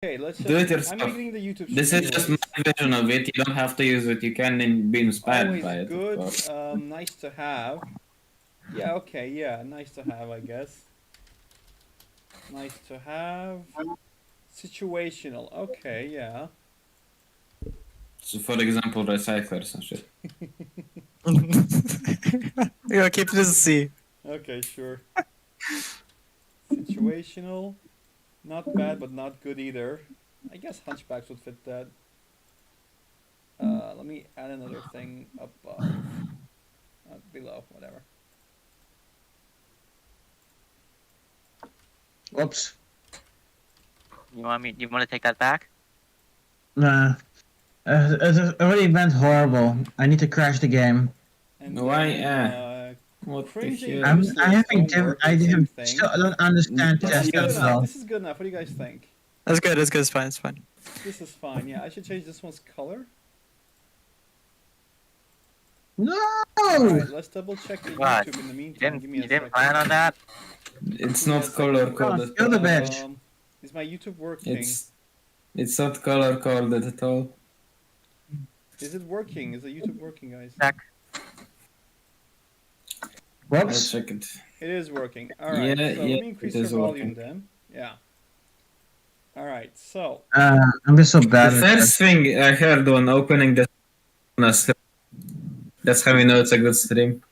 Okay, let's Do it just. I'm yourself. making the YouTube. This is just my version of it. You don't have to use it. You can be inspired Always by it. good. Of course. Nice to have. Yeah. Okay. Yeah. Nice to have. I guess. Nice to have. Situational. Okay. Yeah. So, for example, recyclers and shit. Yeah, keep it as a C. Okay. Sure. Situational. Not bad, but not good either. I guess hunchbacks would fit that. Let me add another thing above. Below. Whatever. Whoops. You want to take that back? Nah. It already went horrible. I need to crash the game. And Why? then, What the cringing hell? I haven't don't work, I same have, thing. still don't understand This is test good as enough. well. This is good enough. What do you guys think? That's good. That's good. It's fine. It's fine. This is fine. Yeah, I should change this one's color. No! Alright, let's double check the What? YouTube in the You meantime. Give me a didn't second. plan on that? It's not color coded. Kill the bitch. Is my YouTube working? It's not color coded at all. Is it working? Is the YouTube working, guys? Check. I'll Whoops. check it. It is working. Alright, Yeah, so yeah, let me increase it the is volume working. then. Yeah. Alright, so. I'm just so bad The at first thing I heard when opening the stream, that's how we know it's a good stream.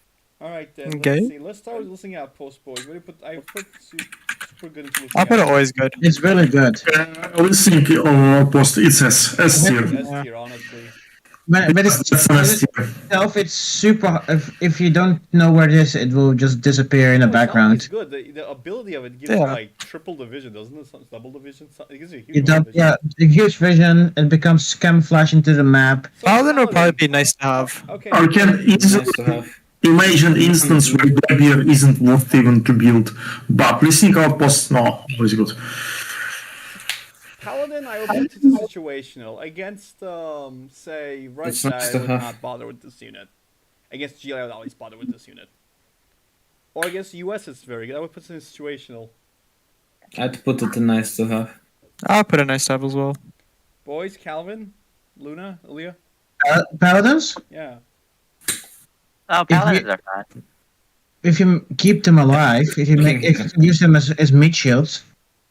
Alright then, Okay. let's see. Let's start with listening outpost, boys. What do you put? I put super good into listening I'll put it outpost. always good. It's really good. Listening on post, it says S tier. S tier, honestly. But it's That's an S tier. itself, it's super. If you don't know where it is, it will just disappear in the No, it's always background. good. The ability of it gives Yeah. you like triple division, doesn't it? Some double division. It gives you a huge You amount don't, of vision. yeah, the huge vision. It becomes camouflage into the map. So Paladin would probably Paladin. be nice to have. Okay. I can Nice to easily have. imagine instance where Blackbeard isn't worth even to build, but listening outpost, no, always good. Paladin, I would put it to situational. Against, say, It's Russia, nice I to would have. not bother with this unit. Against GL, I would always bother with this unit. Or against US, it's very good. I would put it in situational. I'd put it in nice to have. I'll put a nice tab as well. Boys, Calvin, Luna, Ilya, Paladins, yeah. Oh, paladins are fine. if you keep them alive, if you use them as meat shields,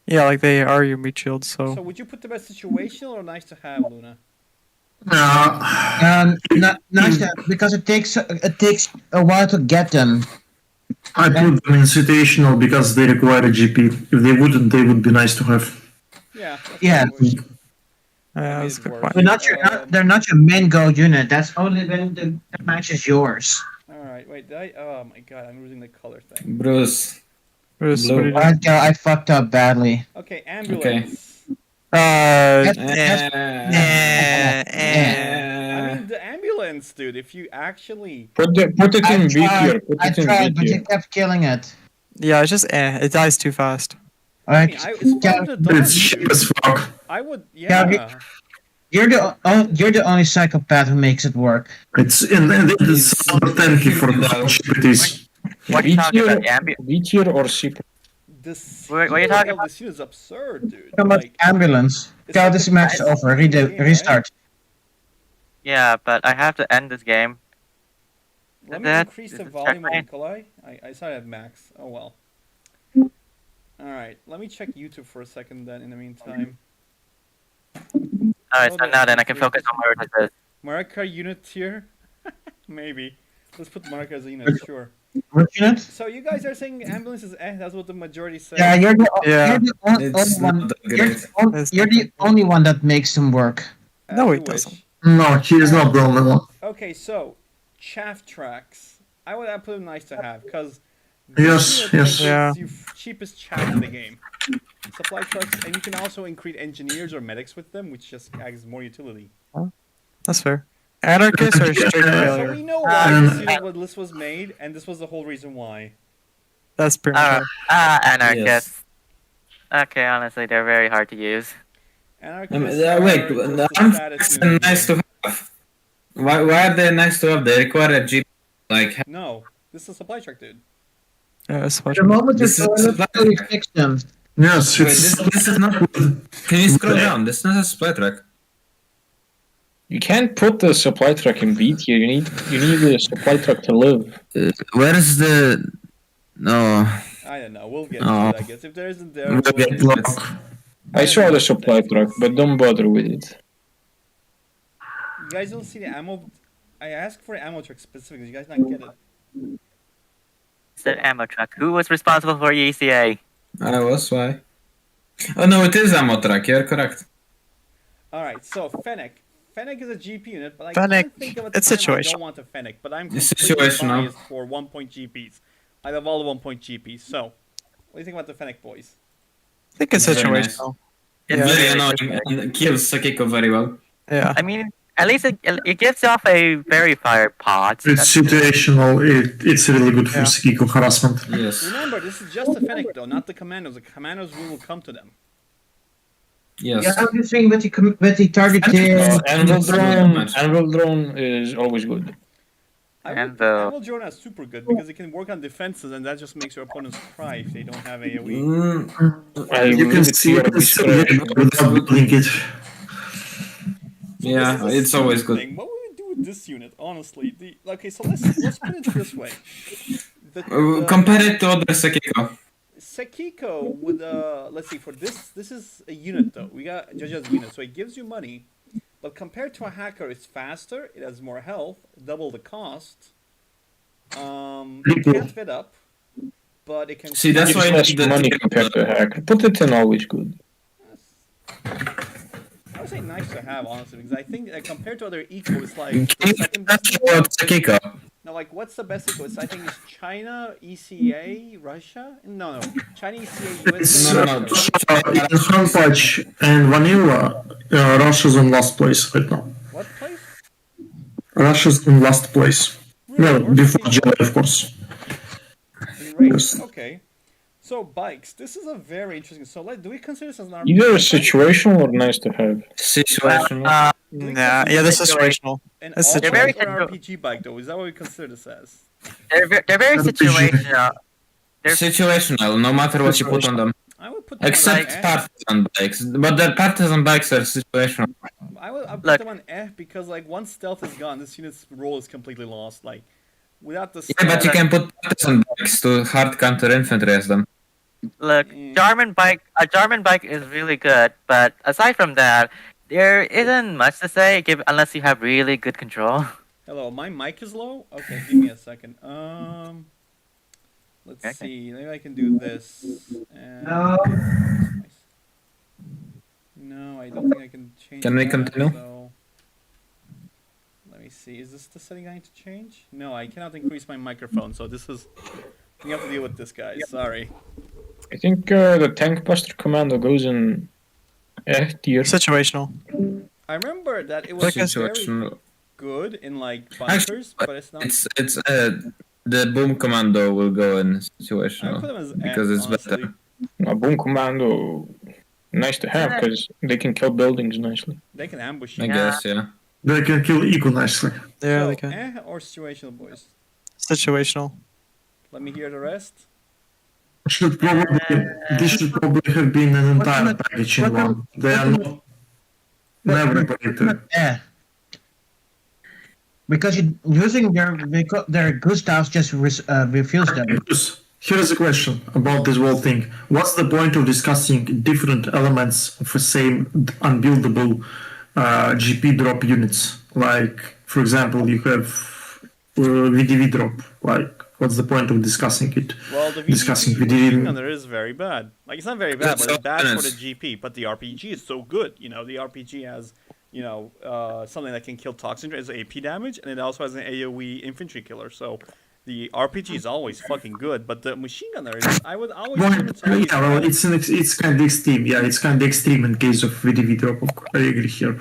Yeah, like they are your meat shields. So So would you put them as situational or nice to have, Luna? nice to, because it takes a while to get them. I put them in situational because they require a GP. If they wouldn't, they would be nice to have. Yeah. that's Yeah. what it was. that's a good point. They're not your main go unit. That's only when the match is yours. Alright, wait, did I? Oh my god, I'm losing the color thing. Bruce. Bruce, Blue. what do you do? I fucked up badly. Okay, ambulance. That's- I mean, the ambulance, dude, if you actually. Put it in B tier. Put I it in tried, B but tier. you kept killing it. Yeah, it's just it dies too fast. I mean, Alright, it's what I would have It's done. cheap as fuck. I would, Yeah, yeah. you're the only psychopath who makes it work. It's under 10 for how cheap it is. What are you talking about? B tier or C? This. What are you talking about? This unit is absurd, dude. How much Like, ambulance? it's Go, like this the match is best over. thing in the game, right? Restart. Yeah, but I have to end this game. Let me That- increase is the it volume on checkmate? Nikolai. I saw it at max. Oh well. Alright, let me check YouTube for a second then in the meantime. Alright, so now then I can focus on my resources. Marika unit tier? Maybe. Let's put Marika as a unit, sure. Which unit? So you guys are saying ambulance is that's what the majority say. Yeah, you're the Yeah. only It's one. not that You're, great. you're the only one that makes them work. As No, you it wish. doesn't. No, he is not the only one. Okay, so chaff tracks. I would put them nice to have because Yes, yes. Yeah. you cheapest chaff in the game. Supply trucks, and you can also include engineers or medics with them, which just adds more utility. That's fair. Anarchist or straight So failure? we know why this Um, unit list was made, and this was the whole reason why. That's pretty much it. Anarchists. Okay, honestly, they're very hard to use. Anarchists Wait, are just the I'm saddest unit in the nice game. to have. Why are they nice to have? They require a GP. Like, No, this is a supply truck, dude. Yeah, it's much The moment you This is- fix them, Yes, Wait, it's this is not. Can you scroll down? This is not a supply track. You can't put the supply truck in B tier. You need the supply truck to live. Where is the? No. I don't know. We'll get Oh. to it, I guess. If there isn't there, We'll we'll... get to it. I don't saw know the what supply that truck, is. but don't bother with it. You guys don't see the ammo. I asked for the ammo truck specifically. You guys not get it. It's the ammo truck. Who was responsible for ECA? I was why. Oh no, it is ammo track. You're correct. All right. So Fennec. Fennec is a GP unit, but I Fennec, can't think of a it's time I situational. don't want a Fennec. But I'm It's completely situational. biased for 1 point GPs. I love all the 1 point GPs. So, what do you think about the Fennec boys? I think it's Very nice. situational. It's Yeah. Very really annoying. good. And kills Sakiko very well. Yeah. I mean, at least it gives off a verifier pod. So it's that's good. situational. It's really good for Yeah. Sakiko harassment. Yes. Remember, this is just the Fennec though, not the Commandos. The Commandos we will come to them. Yes. Yeah, I'm just saying with the targeting. Anvil drone is always good. I And will Jordan is super good because it can work on defenses, and that just makes your opponents cry if they don't have AOE. You can see your it still get it without building it. So Yeah, this is a it's always stupid good. thing. What would we do with this unit, honestly? Okay, so let's put it this way. Compare it to other Sakiko. Sekiko with let's see, for this is a unit though. We got Jaja's unit, so it gives you money, but compared to a hacker, it's faster. It has more health, double the cost. It can't fit up, but it can. See, that's Gives why less the- money compared to a hacker. Put it in always good. I would say nice to have, honestly, because I think compared to other eco, it's like Can the you second talk best. about Sakiko? No, like what's the best eco? I think it's China, ECA, Russia. No, China, ECA, It's USA. No. in Sunpatch and Vanilla. Russia's in last place right now. What place? Russia's in last place. Well, Where's before the- July, of course. in race? Yes. Okay. So bikes. This is a very interesting. So do we consider this as an RPG? Either bike? situational or nice to have. Situation. Nah, yeah, this is situational. An It's all-out very or RPG bike, though. Is that what we consider this as? They're very RPG. situational. They're Situational, no matter what you put on them. I would put them Except on F. partisan bikes. But the partisan bikes are situational. I'd put Look. them on F because like once stealth is gone, this unit's role is completely lost. Like without the Yeah, but you stealth, can put partisan bikes to hard counter infantry as them. Look, Mm. a German bike is really good, but aside from that, there isn't much to say unless you have really good control. Hello, my mic is low. Okay, give me a second. Let's Okay. see. Maybe I can do this. And... No. No, I don't think I can change. Can we that, continue? So... Let me see. Is this the setting I need to change? No, I cannot increase my microphone. So this is. You have to deal with this, guys. Sorry. I think the tank buster commando goes in F tier. Situational. I remember that it was very Situational. good in like bunkers, but it's not. It's the boom commando will go in I put situational them as because F, it's honestly. better. A boom commando, nice to have because they can kill buildings nicely. They can ambush I you. guess, yeah. They can kill Eco nicely. Yeah, So, they can. or situational, boys. Situational. Let me hear the rest. This should probably have been an entire package in one. They are not never operated. Yeah. Because using their Gustavs just refuse them. Because here's a question about this whole thing. What's the point of discussing different elements of the same unbuildable GP drop units? Like, for example, you have VDV drop. Like, what's the point of discussing it? Well, the Discussing VDV VDV. machine gunner is very bad. Like, it's not very bad, but it's bad for the Yes. GP. But the RPG is so good. You know, the RPG has, something that can kill toxin as AP damage, and it also has an AoE infantry killer. So the RPG is always fucking good. But the machine gunner, I would always. Well, assume it's always yeah, well, bad. it's kind of extreme. Yeah, it's kind of extreme in case of VDV drop. Of course, I agree here.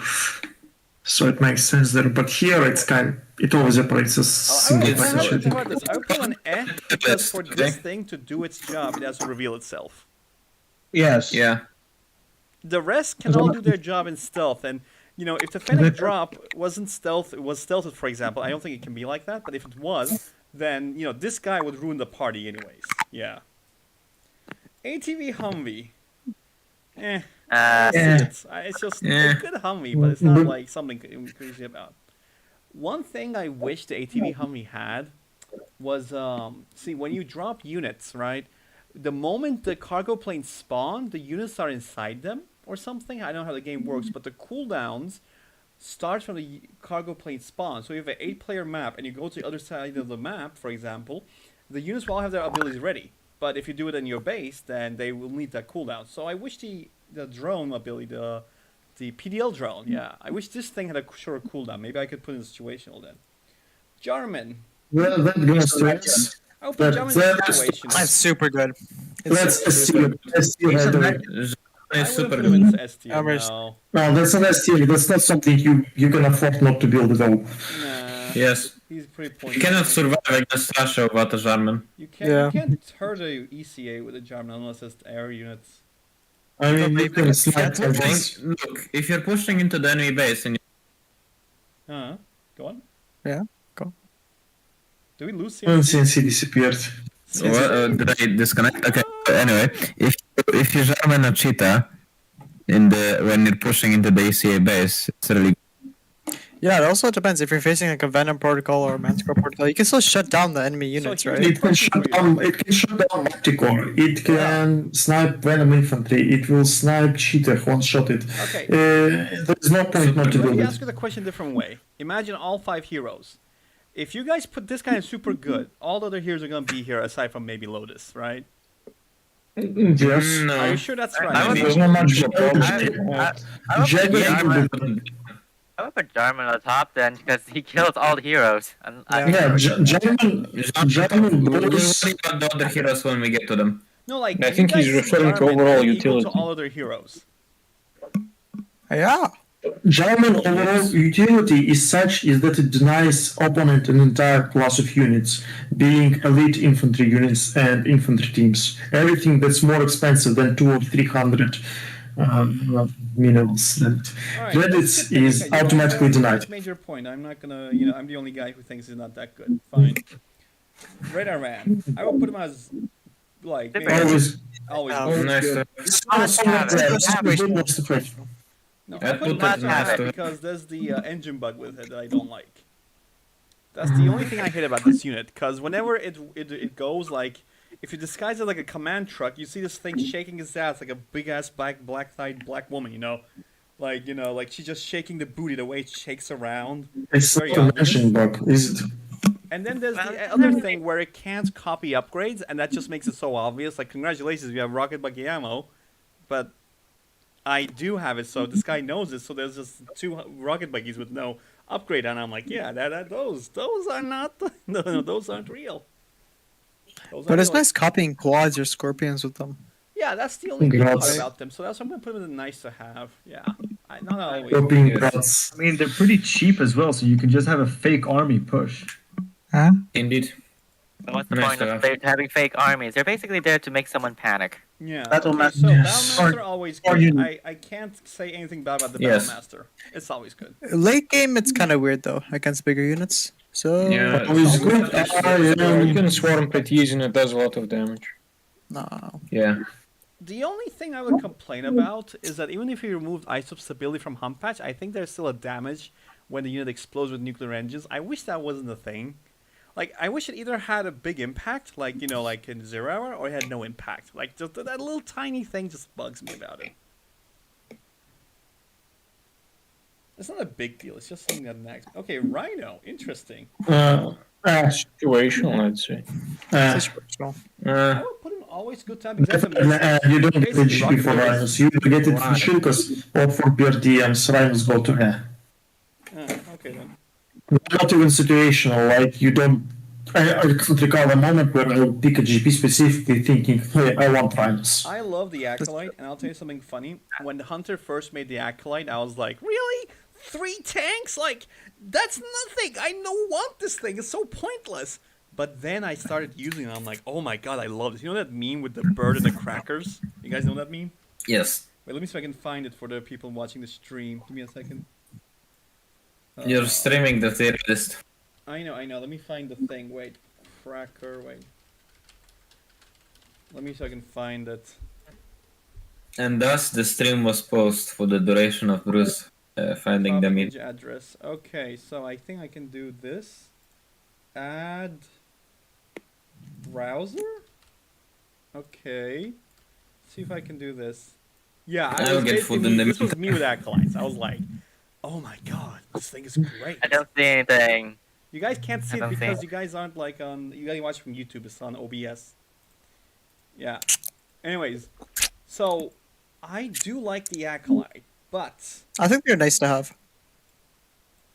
So it makes sense there. But here, it always operates as single It's- package. I think. How about this? I would put an F because for this thing to do its job, it has to reveal itself. Yes. Yeah. The rest can all do their job in stealth, and if the Fennec drop wasn't stealth, it was stealthed, for example. I don't think it can be like that, but if it was, then this guy would ruin the party anyways. Yeah. ATV Humvee. I see Yeah. it. It's just Yeah. a good Humvee, but it's not like something crazy about. One thing I wish the ATV Humvee had was see, when you drop units, right? The moment the cargo planes spawn, the units are inside them or something. I don't know how the game works, but the cooldowns start from the cargo plane spawn. So you have an 8-player map and you go to the other side of the map, for example, the units will all have their abilities ready. But if you do it in your base, then they will need that cooldown. So I wish the drone ability, the PDL drone, yeah, I wish this thing had a shorter cooldown. Maybe I could put it in situational then. Jarman. Well, that goes to us. I would put But Jarman in that's- situational. That's super good. Let's assume. He's a No, mech. I It's wouldn't super put him good. in S tier, Average. no. that's an S tier. That's not something you can afford not to build at all. Nah. Yes. He's pretty You pointless. cannot survive against Russia without a German. You can't, Yeah. you can't hurt a ECA with a Jarman unless it's air units. I mean, you can snipe targets. Look, if you're pushing into the enemy base and Go on. Yeah, go. Do we lose And CNC? CNC disappeared. did I disconnect? Okay. Anyway, if you German a cheetah when you're pushing into the ACA base, it's really Yeah, it also depends. If you're facing like a Venom protocol or a Manticore protocol, you can still shut down the enemy units, here's right? It can shut down. It can shut down Manticore. It can snipe Venom infantry. It will snipe cheetah. One shot it. Okay. There's no point not to Let build me it. ask you the question a different way. Imagine all 5 heroes. If you guys put this guy in super good, all the other heroes are gonna be here aside from maybe Lotus, right? Yes. Are you sure that's right? I would- There's not much. I would Jack put will Jarman, be- I would put Jarman on the top then because he kills all the heroes. Yeah, German We'll goes. worry about the other heroes when we get to them. No, like I you think he's guys see referring to Jarman overall as equal utility. to all other heroes. Yeah. German overall utility is such is that it denies opponent an entire class of units, being elite infantry units and infantry teams. Everything that's more expensive than 200 or 300 minerals and Alright, credits is automatically You denied. made your point. I'm not gonna, I'm the only guy who thinks he's not that good. Fine. Radar Man. I will put him as, like, maybe Always. always. Oh, good. Nice. No, I I put him put as that high nice to- because there's the engine bug with it that I don't like. That's the only thing I hate about this unit. Because whenever it goes, like, if you disguise it like a command truck, you see this thing shaking its ass like a big ass black-thighed black woman, like she's just shaking the booty the way it shakes around. It's Very not a obvious. mention bug, is it? And then there's the other thing where it can't copy upgrades, and that just makes it so obvious. Like, congratulations, you have rocket buggy ammo, but I do have it, so this guy knows it. So there's just 2 rocket buggies with no upgrade, and I'm like, yeah, those are not, no, those aren't real. Those But aren't it's real. nice copying quads or scorpions with them. Yeah, that's the only good part Congrats. about them. So that's why I'm gonna put them in the nice to have. Yeah, not always. Copying Yes. guts. I mean, they're pretty cheap as well, so you can just have a fake army push. Huh? Indeed. So what's the Nice point to of have. having fake armies? They're basically there to make someone panic. Yeah. Battle okay, Master. so Yes. Battlemaster always or good. you- I can't say anything bad about the Yes. Battlemaster. It's always good. Late game, it's kind of weird though against bigger units. So Yeah. Always good. You can swarm pretty easy and it does a lot of damage. no. Yeah. The only thing I would complain about is that even if you removed ISOP stability from Hump Patch, I think there's still a damage when the unit explodes with nuclear engines. I wish that wasn't a thing. Like, I wish it either had a big impact, like, like in 0 Hour, or it had no impact. Like, just that little tiny thing just bugs me about it. It's not a big deal, it's just something that nags me. Okay, Rhino, interesting. Situational, I'd say. Situational. I would put him always good time because that's a mess. You don't get the Basically, GP for rocket Rhinos. You get it for Shilkas or for BRDMs. Rhinos go to air. Okay then. Not even situational, like you don't. I can't recall a moment where I would pick a GP specifically thinking, hey, I want Rhinos. I love the Acolyte, and I'll tell you something funny. When the Hunter first made the Acolyte, I was like, really? 3 tanks? Like, that's nothing! I don't want this thing, it's so pointless! But then I started using it, I'm like, oh my god, I love this. You know that meme with the bird and the crackers? You guys know that meme? Yes. Wait, let me see if I can find it for the people watching the stream. Give me a second. You're streaming the tier list. I know. Let me find the thing. Wait. Cracker, wait. Let me see if I can find it. And thus, the stream was paused for the duration of Bruce finding the meet. Page address. Okay, so I think I can do this. Add browser. Okay. See if I can do this. Yeah, I I'll was get basically food in the this was meantime. me with acolytes. I was like, oh my god, this thing is great. I don't see anything. You guys can't see I it don't because think- you guys aren't like on. You guys watch from YouTube. It's on OBS. Yeah. Anyways, so I do like the acolyte, but I think they're nice to have.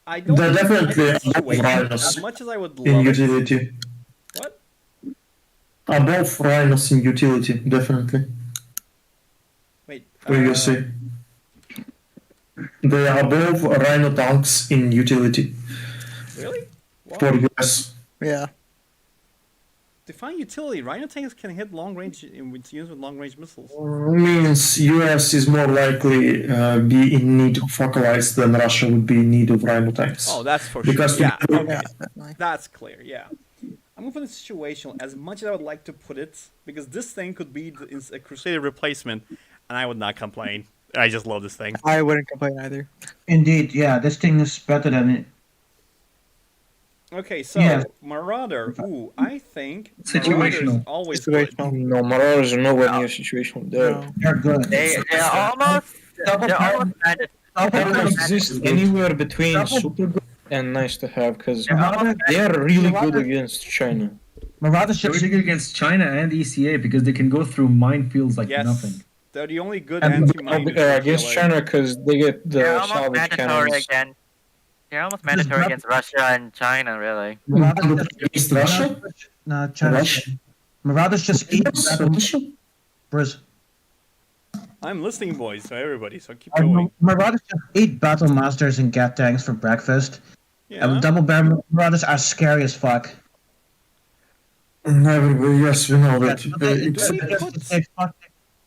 I don't. They're definitely I think above situation, rhinos as much as I would in love it. utility. What? Above rhinos in utility, definitely. Wait. What do you say? They are above rhino tanks in utility. Really? Wow. For US. Yeah. Define utility. Rhino tanks can hit long range with units with long range missiles. Means US is more likely be in need of acolytes than Russia would be in need of rhino tanks. Oh, that's for Because sure. Yeah. we- Okay. Yeah, definitely. That's clear. Yeah. I'm gonna put it situational as much as I would like to put it because this thing could be a Crusader replacement, and I would not complain. I just love this thing. I wouldn't complain either. Indeed, yeah, this thing is better than it. Okay, so Yeah. Marauder. Ooh, I think Situational. Marauder's always good. Situational. No, Marauders are nowhere near situational. They're No. They're good. They're almost. Double They're barrel- almost mad- double they barrel- exist anywhere between Double- super good and nice to have because Marauder- they are really good Marauder- against China. Marauder They're ships. really good against China and ECA because they can go through minefields like Yes, nothing. they're the only good And- anti-mine. Against China because they get the They're almost salvage mandatory cannons. against. They're almost mandatory grab- against Russia and China, really. Marauder Against Russia? No, China. Russia? Marauders just eat. Russia? Bruce. I'm listening, boys. So everybody, so keep going. Marauders just eat battle masters and gat tanks for breakfast. Yeah. Double barrel Marauders are scary as fuck. Everybody, yes, we know that. Yeah, they- It's-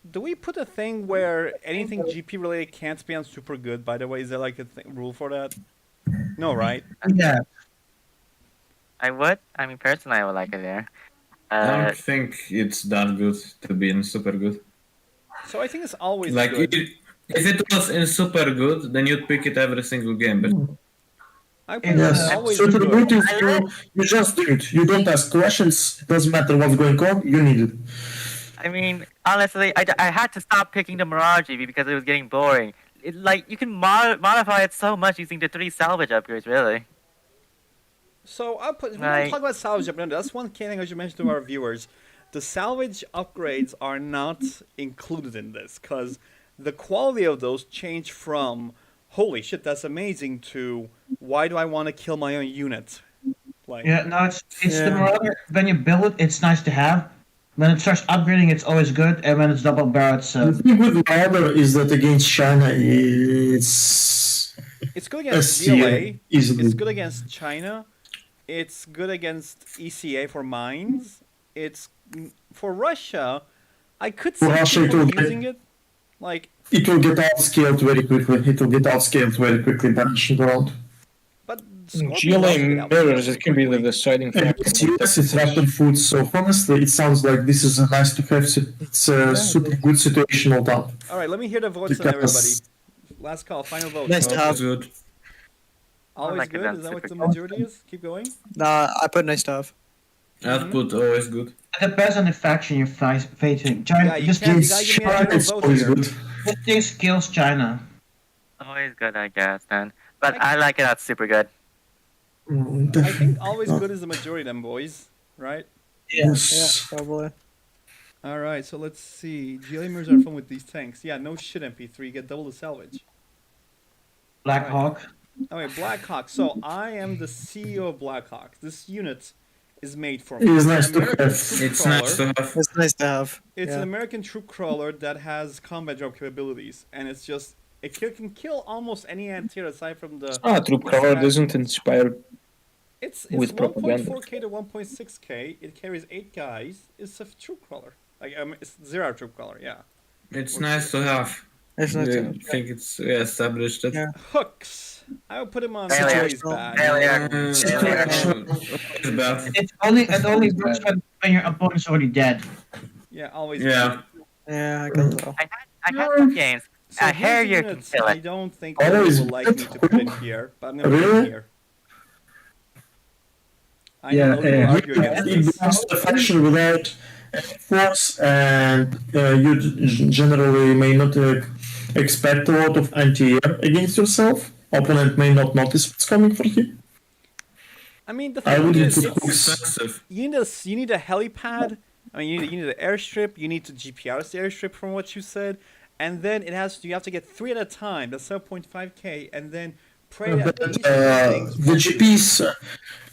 Do we put a thing where anything GP related can't be on super good? By the way, is there like a rule for that? No, right? yeah. I would. I mean, personally, I would like it there. I don't think it's that good to be in super good. So I think it's always Like, good. if it was in super good, then you'd pick it every single game. But I think Yes, it's always super good. good is you just do it. You don't ask questions. It doesn't matter what's going on. You need it. I mean, honestly, I had to stop picking the Mirage EV because it was getting boring. It, like, you can modify it so much using the 3 salvage upgrades, really. So I'll put. When we Right. talk about salvage upgrades, that's one thing I should mention to our viewers. The salvage upgrades are not included in this because the quality of those change from "holy shit, that's amazing" to "why do I want to kill my own unit?" Like, Yeah, no, it's the Yeah. Marauder. When you build it, it's nice to have. When it starts upgrading, it's always good. And when it's double barrel, it's The thing with Marauder is that against China, it's it's good against SCA DLA. easily. It's good against China. It's good against ECA for mines. It's for Russia. I could see For Russia, it people will get- using it. Like, It will get outscaled very quickly. It will get outscaled very quickly by Russian ground. but Scorpion GLA also get mirrors, outscaled it can be the quickly. deciding And factor. it's US, it's rapid food, so honestly, it sounds like this is a nice to have. It's a super good situational dump. All right, let me hear the votes on everybody. Because Last call, final vote. Nice to have. good. Always like it, good. that's Is that what the super majority is? Keep going. Nah, I put nice to have. Output always good. it depends on the faction you're facing. China, Yeah, you this can't- thing, you gotta give me a China general is vote always here. good. this thing skills China. Always good, I guess, then. But I like it. That's super good. I think always good is the majority, then, boys. Right? Yes. Yeah, probably. All right, so let's see. GLA mirrors are fun with these tanks. Yeah, no shit, MP3. You get double the salvage. Black Right. Hawk. Okay, Blackhawk. So I am the CEO of Blackhawk. This unit is made for It me. is It's an nice to American have. troop It's crawler. nice to have. It's nice to have. It's yeah. an American troop crawler that has combat drop capabilities, and it's just it can kill almost any anti-air aside from the. Troop crawler doesn't inspire. It's with propaganda. 1.4k to 1.6k. It carries 8 guys. It's a troop crawler. Like it's 0 troop crawler. Yeah. It's nice to have. It's nice to I have. think it's established that. Yeah. Hooks. I would put him on Failure. always bad. Failure. It's bad. It only works when your opponent's already dead. Yeah, always Yeah. bad. Yeah, I guess so. I had I had some games. So A here's the Harrier can units kill I it. don't think Oh, people is will like it? me to put in here, but I'm gonna put it Really? in here. I know Yeah, a little yeah. argue against It this. becomes a faction without force, and you generally may not expect a lot of anti-air against yourself. Opponent may not notice what's coming for you. I mean, the I thing wouldn't is, put it's, hooks. you need a helipad. I mean, you need an airstrip. You need to GPRs the airstrip from what you said, and then you have to get 3 at a time. That's 7.5k, and then pray that But these two things the won't do GPs,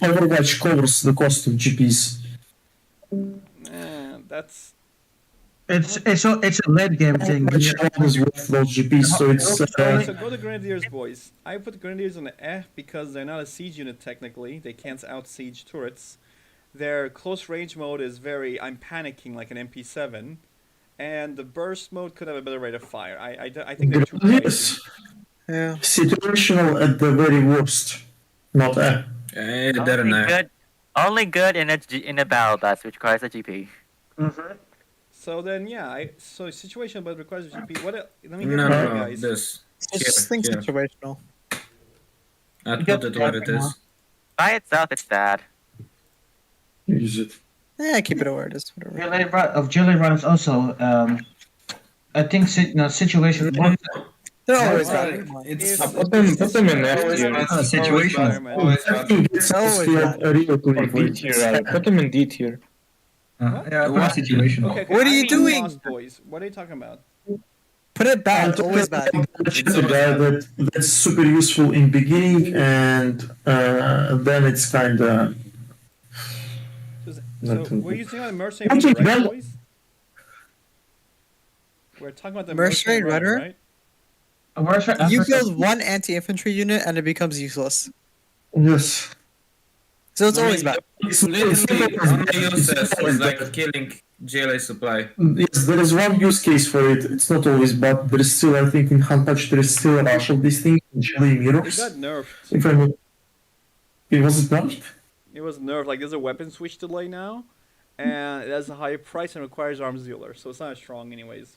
Overwatch covers the cost of GPs. that's It's a late game thing. Overwatch is worth those GPs, so it's okay. So go to Grenadiers, boys. I put Grenadiers on the F because they're not a siege unit technically. They can't out siege turrets. Their close range mode is very I'm panicking like an MP7, and the burst mode could have a better rate of fire. I think they're too Grenadiers pricey. Yeah. situational at the very worst, not a. Only good in a battle bus, which requires a GP. So then, yeah, so situation, but requires a GP. Let me get more, guys. This. I just think situational. I put it where it is. By itself, it's bad. Use it. Yeah, keep it where it is. Whatever. Jelly runs also. I think situation. They're always Well, bad. Come on. If- Put them in F tier. Situation. Everything gets Always skilled real Or quickly. D tier, rather. Put them in D tier. Yeah, I put a situation. Okay, What are you I'm doing? lost, boys? What are you talking about? Put it bad. Always bad. It's a guy that's super useful in beginning, and then it's kind of. So we're using a mercenary Don't runner, you right, know- boys? We're talking about the Mercenary runner, runner? right? You build one anti-infantry unit and it becomes useless. Yes. So it's always bad. It's like killing GLA supply. Yes, there is one use case for it. It's not always, but there is still, I think, in Huntouch, there is still a rush of these things in Jelly It Mirrors. got nerfed. If I may. It was not? It was nerfed. Like there's a weapon switch delay now, and it has a higher price and requires arms dealer, so it's not as strong, anyways.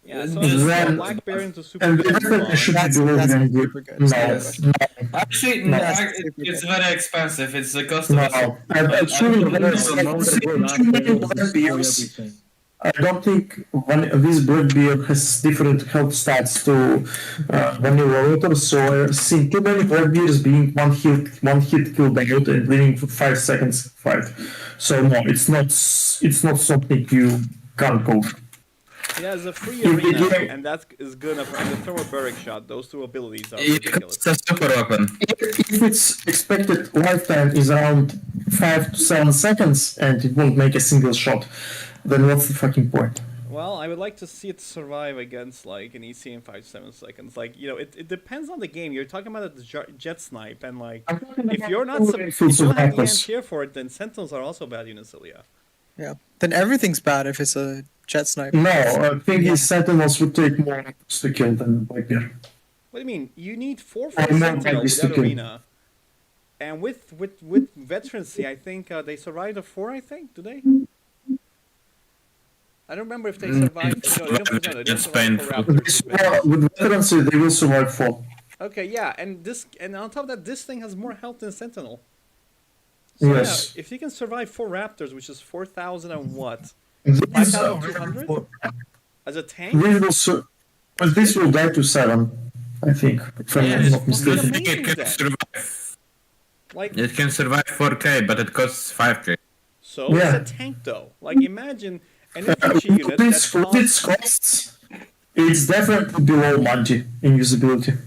Yeah, so it's Then- Black Bear into Super And Bear definitely should That's- be below that's than good. super good. No, Yes. no, Actually, No. it's very expensive. It's the cost no. of it. Actually, Black I don't think this Blackbeard has different health stats to vanilla Rotor, so I've seen too many Blackbeards being one hit killed by Rotor and living for 5 seconds fight. So no, it's not something you can't go. It has a free You arena, begin- and that is good enough. And the thermal barrack shot, those two abilities are It ridiculous. costs a super weapon. If its expected lifetime is around 5 to 7 seconds and it won't make a single shot, then what's the fucking point? Well, I would like to see it survive against like an EC in 5-7 seconds. Like it depends on the game. You're talking about the jet snipe, and like if you're not if you don't have the anti-air for it, then Sentinels are also bad units, Ilya. Yeah. Then everything's bad if it's a jet sniper. No, I think his Sentinels would take more to kill than Blackbeard. What do you mean? You need 4 I for know Sentinel with that basically. arena. And with veterancy, I think they survived a 4. I think do they? I don't remember if they survived. No, they don't, no, they don't It's survive for painful. Raptors. With veterancy, they will survive 4. Okay, yeah, and on top of that, this thing has more health than Sentinel. So Yes. yeah, if you can survive 4 Raptors, which is 4,000 and what? This, 5,200 as a tank? but this will die to 7, I think, if I'm Yeah, not mistaken. it's- It can that. survive. Like, It can survive 4K, but it costs 5K. so Yeah. it's a tank though. Like, imagine an infantry unit With that its costs, it's definitely below Monty in usability.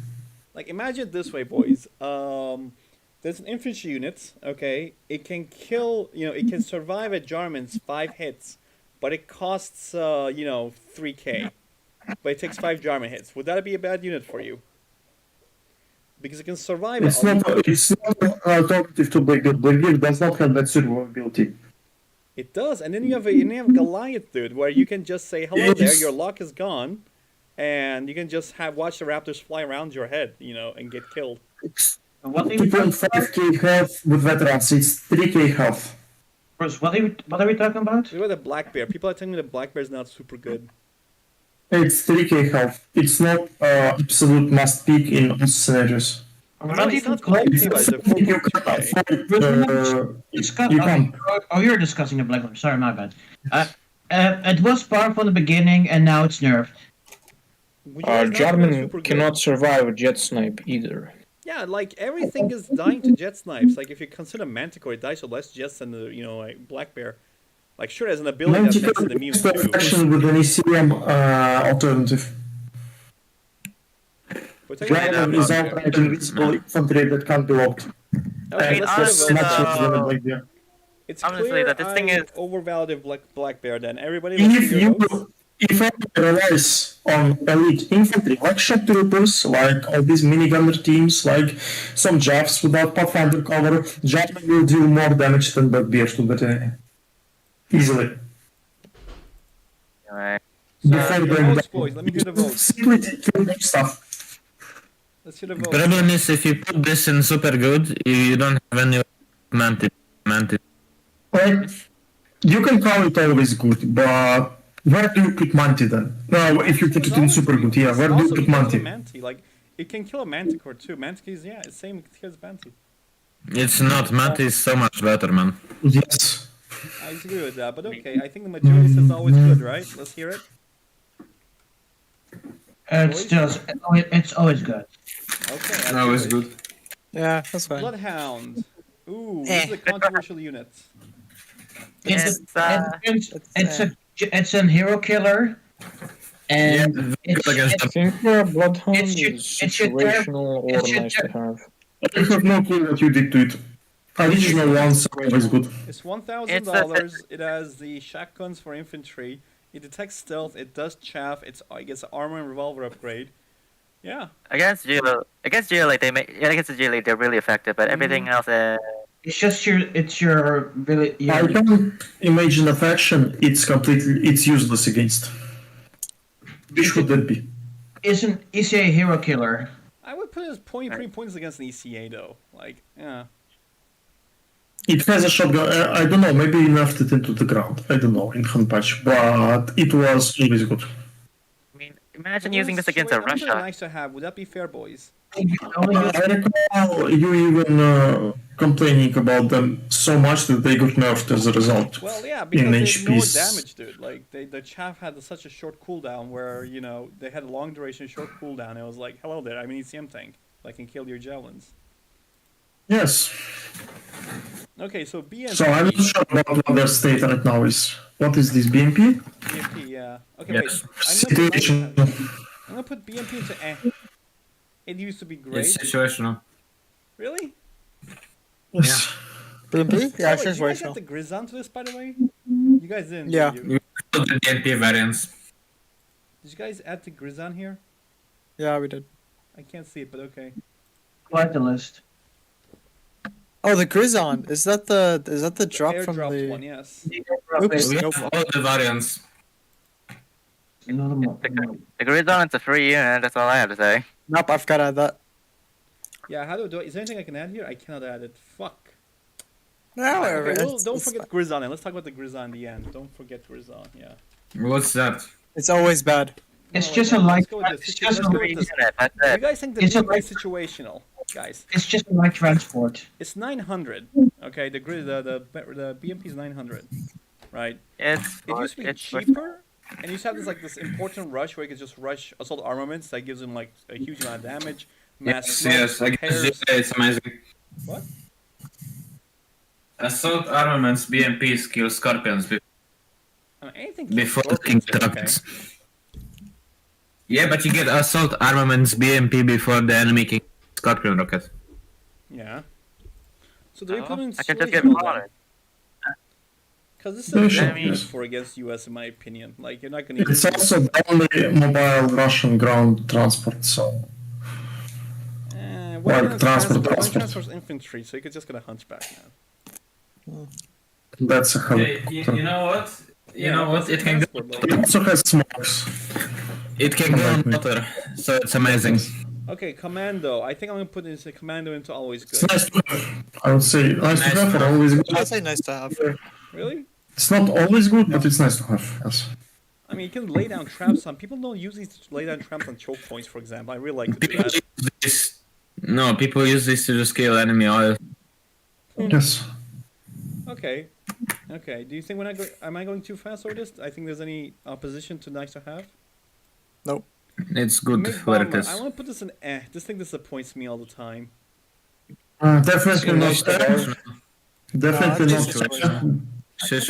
like, imagine it this way, boys. There's an infantry unit, okay? It can kill, it can survive a Jarman's 5 hits, but it costs, 3k. But it takes 5 Jarman hits. Would that be a bad unit for you? Because it can survive It's a not an alternative to Blackbeard. Blackbeard does not have that survivability. It does, and then you have Goliath, dude, where you can just say hello there. Your lock is gone, and you can just watch the raptors fly around your head, and get killed. One thing 2.5k health with veterans, it's 3k health. First, what are we talking about? What about the black bear? People are telling me the black bear is not super good. It's 3k health. It's not absolute must pick in all scenarios. I'm No, not it's even not close. quite but it's a You 4.2K. can you can. Oh, you're discussing the black one. Sorry, my bad. It was powerful in the beginning, and now it's nerfed. Would you guys not feel Jarman super good? cannot survive Jet Snipe either. Yeah, like everything is dying to jet snipes. Like if you consider Manticore, it dies to less jets than the like black bear. Like sure, as an ability that makes it immune Manticore too. faction with an ECM alternative. But technically, Dragon is outright invisible infantry that can't be locked. okay, mean, let's honestly, get a vote. Much of black bear. It's honestly, clear that this thing I is- overvalued black bear. Then everybody, let's If see your you votes. if I relies on elite infantry like shock troopers, like all these minigunner teams, like some Javs without pathfinder cover, Jarman will deal more damage than Bugbear to the enemy. Easily. Alright. Before your going votes, down. boys. Let me hear the votes. Simply kill them stuff. Let's hear the votes. Problem is, if you put this in super good, you don't have any mantis. Like, you can call it always good, but where do you put Manti then? No, if you put it in super good, yeah, where do you put Manti? Manti? Like it can kill a Manticore too. Manticore is it's same as Manti. It's not. Mantis is so much better, man. Yes. I disagree with that, but okay. I think the majority says always good, right? Let's hear it. It's always good. Okay. I That was do it. good. Yeah, that's fine. Bloodhound. Ooh, this is a controversial unit. It's a hero killer, and Yeah, it's, good against I think Bloodhound It should- is it should situational it or should nice to have. I have no clue what you did to it. Original ones are always good. It's $1,000. It has the shotguns for infantry. It detects stealth. It does chaff. It gets armor and revolver upgrade. Yeah. Against GLA, against the GLA, they're really effective, but everything else, it's just your really. I can't imagine a faction it's useless against. Which would that be? Isn't ECA hero killer? I would put it as 0.3 points against an ECA though. Like, yeah. It has a shotgun. I don't know. Maybe he nerfed it into the ground. I don't know in hand patch, but it was always good. I mean, imagine using this against a Another Russia. nice to have. Would that be fair, boys? I recall you even complaining about them so much that they got nerfed as a result. Well, yeah, because In they ignored HPs. damage, dude. Like, the chaff had such a short cooldown where, they had a long duration, short cooldown. It was like, hello there, I'm an ECM tank. I can kill your javelins. Yes. Okay, so BMP. So I'm not sure about what their state right now is. What is this BMP? BMP, yeah. Okay, Yes. Situation. I'm gonna put BMP into It used to be great. It's situational. Really? Yes. BMP? Yeah, Oh, wait, sure, you guys sure. got the Grizz to this, by the way? You guys didn't, Yeah. did you? The DNP variants. Did you guys add the Grizz here? Yeah, we did. I can't see it, but okay. Quite the list. Oh, the Grizzon. Is that the drop from Airdropped the? one, yes. Oops. We have all the variants. The Gridon, it's a free unit, that's all I have to say. Nope, I forgot to add that. Yeah, how do I do it? Is there anything I can add here? I cannot add it. Fuck. No, whatever. Okay, well, It's- don't it's forget fine. Grizzon. Let's talk about the Grizzon in the end. Don't forget Grizzon, yeah. What's that? It's always bad. It's No, just no, a light. let's go with this. It's Let's just go a with this. Unit, that's You it. guys think the It's a BMP is light- situational, guys? It's just a light transport. It's 900. Okay, the BMP is 900, right? It's It used to be it's cheaper, and you used to have this important rush where you could just rush assault armaments that gives them like a huge amount of damage. Mass Yes, I guess repairs. it's amazing. What? Assault armaments BMP skill scorpions Anything Before the Scorpions, king okay. rockets. Yeah, but you get assault armaments BMP before the enemy king scorpion rocket. Yeah. So do we put in I can just get situational on then? it. Because this Yeah, is sure. a use for against US in my opinion. Like you're not gonna. It's also the only mobile Russian ground transport, so What Like transport. transports infantry, so you could just get a hunchback now. that's a Hey, helicopter. you know what? You know what? It can go. Transport, It like- also has smokes. It can go on water, so it's amazing. Okay, commando. I think I'm gonna put this commando into always It's good. nice to have. I would say nice to have, or always good. I'd say nice to have. Really? It's not always good, but it's nice to have. Yes. I mean, you can lay down traps on. People don't use these to lay down traps on choke points, for example. I really like to do People that. use this. No, people use this to just kill enemy oil. Yes. Okay. Okay. Do you think am I going too fast over this? I think there's any opposition to nice to have? It's good Big where it Bomber, is. I want to put this in This thing disappoints me all the time. Definitely not. Definitely No, not. it's just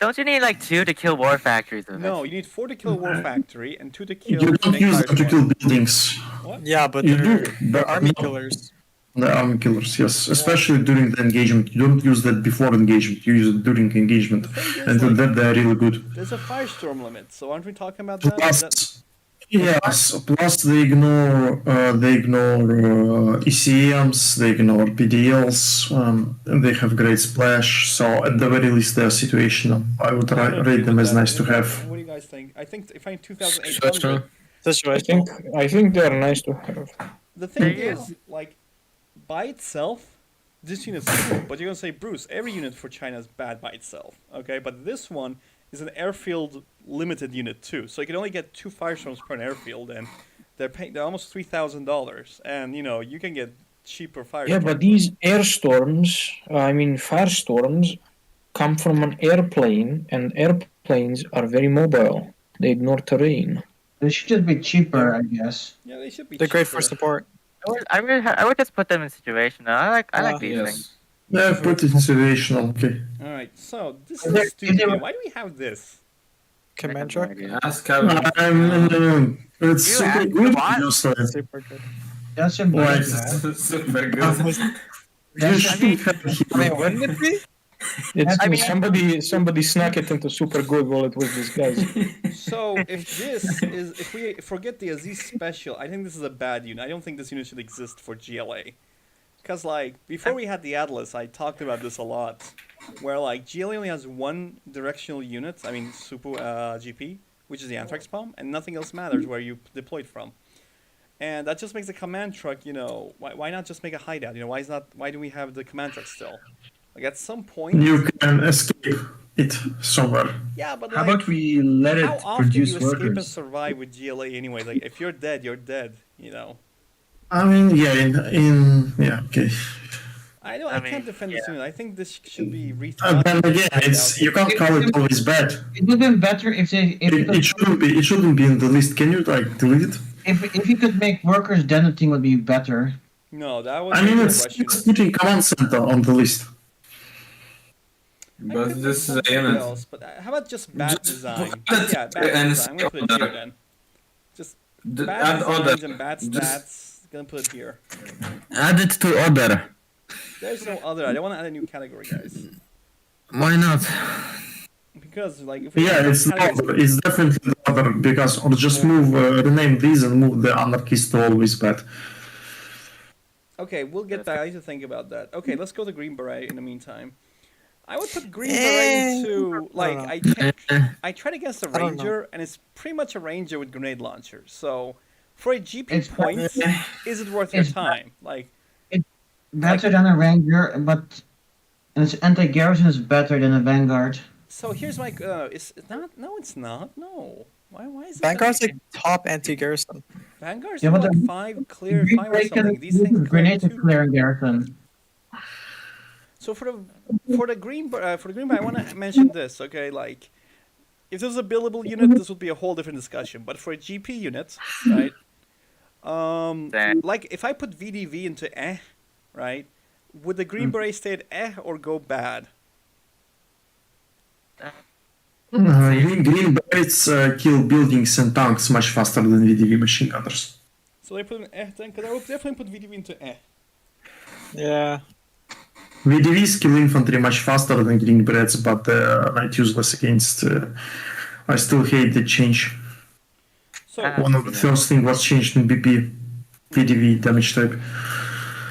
Don't you need like 2 to kill war factories? Of No, it? you need 4 to kill War Factory and 2 to You kill. don't use them to kill buildings. Yeah, but You do, they're but army not- killers. The army killers, yes. Especially during the engagement. You don't use that before engagement. You use it during engagement. The thing is, And like, then they're really good. there's a firestorm limit, so aren't we talking about that? Plus, yes. Plus, they ignore ECMs, they ignore PDLs, and they have great splash. So at the very least, they're situational. I would I agree rate them with as that. nice to have. What do you guys think? I think if I'm 2,800, Situational. I think they are nice to have. the thing is, like, by itself, this unit's cool. But you're gonna say, Bruce, every unit for China is bad by itself, okay? But this one is an airfield limited unit too, so you can only get 2 firestorms per airfield, and they're almost $3,000, and you can get cheaper firestorms. Yeah, but these airstorms, firestorms, come from an airplane, and airplanes are very mobile. They ignore terrain. They should just be cheaper, I guess. Yeah, they should be. They're great for cheaper. support. I would just put them in situation. I like these things. Yeah, put it in situational. Okay. All right, so this Is there- is is stupid. there- Why do we have this? Command I truck. have no idea. Ask Calvin. It's You super asked good. why? Just like, Super good. That's a Why? Super good. you should have I mean, wouldn't it be? It's I mean- somebody snuck it into super good while it was disguised. So if we forget the Aziz special, I think this is a bad unit. I don't think this unit should exist for GLA. Because, like, before we had the Atlas, I talked about this a lot. Where, like, GLA only has one directional unit, GP, which is the Anthrax bomb, and nothing else matters where you deploy it from. And that just makes the command truck, why not just make a hideout? Why do we have the command truck still? Like, at some point. You can escape it somewhere. Yeah, but How like, about we let it how often do produce you escape and workers? survive with GLA anyway? Like, if you're dead, you're dead, I mean, yeah, okay. I I can't mean, defend this unit. I think this should be And rethought. then again, you can't call it always bad. It would have been better if It shouldn't be in the list. Can you like delete it? if you could make workers, then the team would be better. No, that was I mean, a it's Rush unit. putting command center on the list. I But could this put is a something unit. else, but how about just bad Just design? put Yeah, bad and design. I'm gonna put it here other. then. Just Add bad other. designs and bad Just- stats. Gonna put it here. Add it to other. There's no other. I don't want to add a new category, guys. Why not? Because like if we Yeah, add it's categories- other. It's definitely the other because or just rename these and move the anarchist to always bad. Okay, we'll get back. I need to think about that. Okay, let's go to Green Beret in the meantime. I would put Green Beret into like know. I can't. I tried against a I don't know. Ranger, and it's pretty much a Ranger with grenade launcher. So for a GP It's points, is it worth your it's time? Like Better than a ranger, but its anti-garrison is better than a vanguard. so here's my. It's not. No, it's not. No. Why is it? Vanguard's like top anti-garrison. Vanguard's Yeah, yeah, but like the- 5 clear, Green 5 or Beret can something. These use things clear grenade to 2. clear a garrison. So for the green Beret, I want to mention this. Okay, like if this was a billable unit, this would be a whole different discussion. But for a GP unit, right? Like if I put VDV into right? Would the Green Beret stay at or go bad? Green berets kill buildings and tanks much faster than VDV machine gunners. So I put an then, because I would definitely put VDV into Yeah. VDVs kill infantry much faster than green berets, but not useless against. I still hate the change. So One of the first thing was changed in BP, VDV damage type.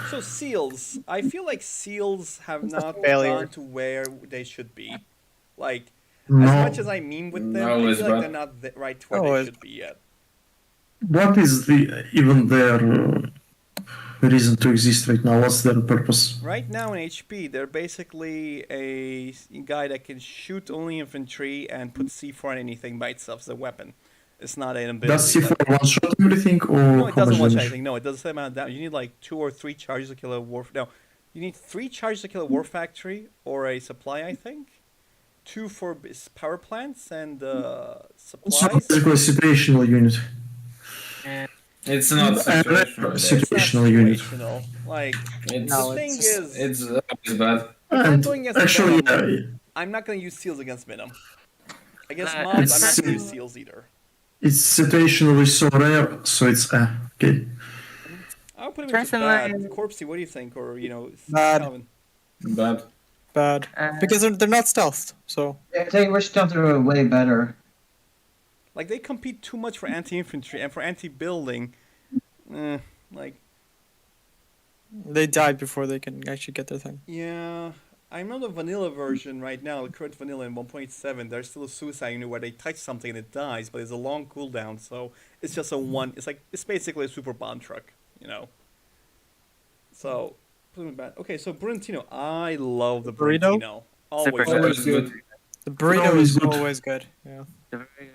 so seals. I feel like seals have not failure. gone to where they should be. Like as No. much as I mean with them, No, I it's feel like bad. they're not right to where No, they it's- should be yet. What is even their reason to exist right now? What's their purpose? Right now in HP, they're basically a guy that can shoot only infantry and put C4 on anything by itself as a weapon. It's not an ability. Does C4 one shot everything, or No, it how doesn't much one shot damage? anything. No, it does the same amount of damage. You need like 2 or 3 charges to kill a war. No, you need 3 charges to kill a war factory or a supply, I think. 2 for power plants and So supplies. basically, situational unit. It's not situational. It's not Situational unit. situational. Like It's, No, the thing it's is, it's always bad. And going against actually, Venom, I'm not going to use seals against Minim. Against mobs, I'm not It's- going to use seals either. it's situationally so rare, so it's okay. I'll put him into Personally- bad. Corpsey, what do you think? Or, Bad. Calvin? Bad. Bad. Because they're not stealthed, so. I think we're still doing way better. Like, they compete too much for anti-infantry, and for anti-building, like, They died before they can actually get their thing. yeah. I remember the vanilla version right now, the current vanilla in 1.7, there's still a suicide unit where they touch something and it dies, but it's a long cooldown, so it's just a one, it's basically a super bomb truck, So, put him in bad. Okay, so Brentino, I love the Burrito? Brentino. Super Always. good. Always good. The burrito Always is good. always good. Yeah.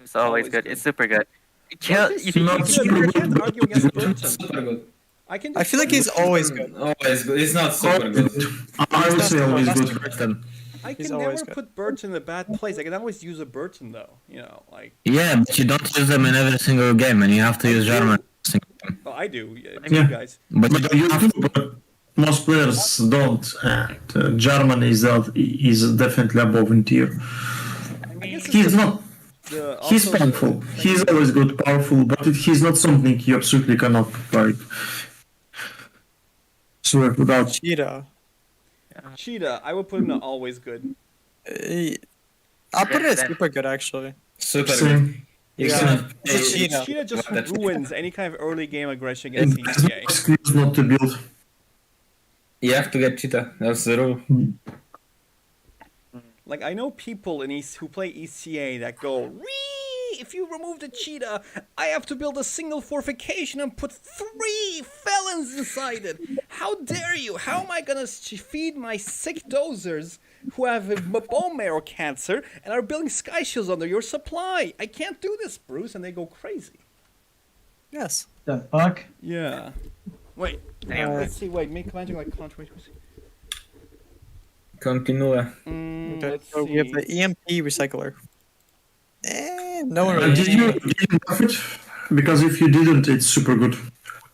It's always good. It's super good. Kill, This if is you, not if good. super I can't argue against Burton. Super good. I I feel like he's always good. Always good. It's not super good. I would say always That's good. Burton. I He's can always never good. put Burton in a bad place. I can always use a Burton though. Like Yeah, but you don't use them in every single game, and you have to use German. I do. Yeah. You guys. But you But don't you have do, but most players don't. And German is definitely above in tier. I guess it's He's just not. the, He's also the powerful. thing He's that- always good, powerful, but he's not something you absolutely cannot like. Swear without. Cheetah. Cheetah. I would put him to always good. I'll put it as Yeah, super good actually. Super good. Same. You Yeah. cannot It's a play- cheetah. Cheetah just That's- ruins any kind of early game aggression And against there's no ECA. excuse not to build. You have to get cheetah. That's the rule. Like I know people who play ECA that go, "Wee! If you remove the cheetah, I have to build a single fortification and put 3 felons inside it. How dare you? How am I gonna feed my sick dozers who have a bone marrow cancer and are building sky shields under your supply? I can't do this, Bruce." And they go crazy. Yes. The fuck? Yeah. Wait. Let's see. Wait. Make command like controversy. Continue. Okay. Let's So we have see. the EMP recycler. No one really. Did you buff it? Because if you didn't, it's super good.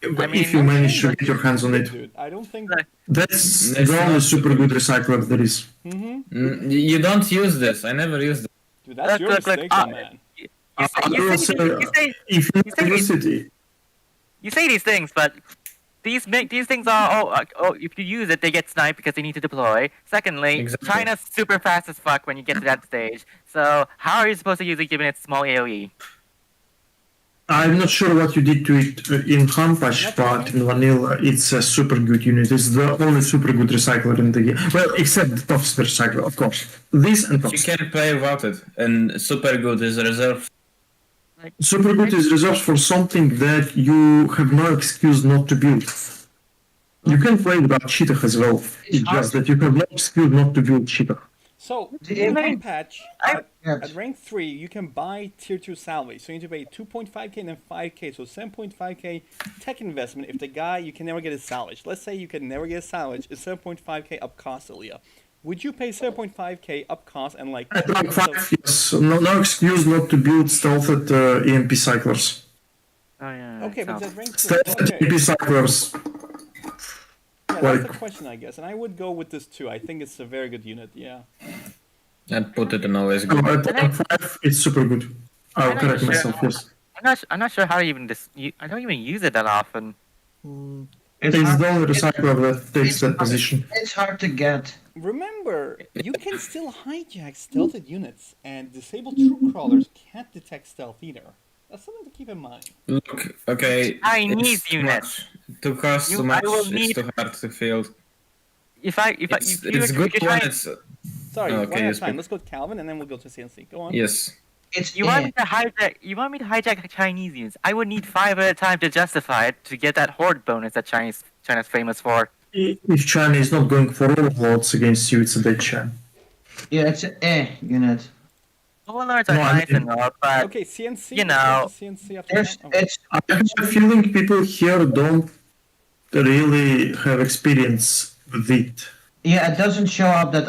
If you manage to get your hands on it, Dude, I don't think. that's That's the only not super good recycler there is. You don't use this. I never used it. Dude, that's your Look, mistake, look, man. you say If you say use it, you say these things, but these things are if you use it, they get sniped because they need to deploy. Secondly, Exactly. China's super fast as fuck when you get to that stage. So how are you supposed to use it given its small AOE? I'm not sure what you did to it in Hampash, but in Vanilla, it's a super good unit. It's the only super good recycler in the game. Well, except the Tops recycler, of course. This and You Tops. can play without it. And super good is reserved. Super good is reserved for something that you have no excuse not to build. You can play without cheetah as well. It's just that you have no excuse not to build cheetah. So, Yeah. in one patch, at Yes. rank 3, you can buy tier 2 salvage. So you need to pay 2.5k and then 5k. So 7.5k tech investment. If the guy, you can never get a salvage. Let's say you can never get a salvage. It's 7.5k up cost, Ilya. Would you pay 7.5k up cost and like... At rank 5, yes. No excuse not to build stealthed EMP cyclers. Oh yeah. Okay, but at rank 3... Stealthed Okay. EMP cyclers. Yeah, that's the question, I guess. And I would go with this too. I think it's a very good unit, yeah. And put it in always No, good. at rank 5, it's super good. I'll correct myself, yes. I'm not sure how to even I don't even use it that often. It's the only recycler that takes that position. It's hard to get. Remember, you can still hijack stealthed units, and disabled troop crawlers can't detect stealth either. That's something to keep in mind. Look, okay. Chinese it's too units. much. To cost You- too I much, will it's need- too hard to field. If It's you're good when trying, it's... Sorry, Okay, one at a yes, time. but- Let's go to Calvin, and then we'll go to CNC. Go on. Yes. It's You want me to hijack? You want me to hijack Chinese units? I would need 5 at a time to justify it to get that horde bonus that China's famous for. If China is not going for overloads against you, it's a dead China. Yeah, it's an unit. Overlords are No, I nice mean- and all, but Okay, CNC. you know, CNC after There's, that? Okay. it's I have a feeling people here don't really have experience with it. yeah, it doesn't show up that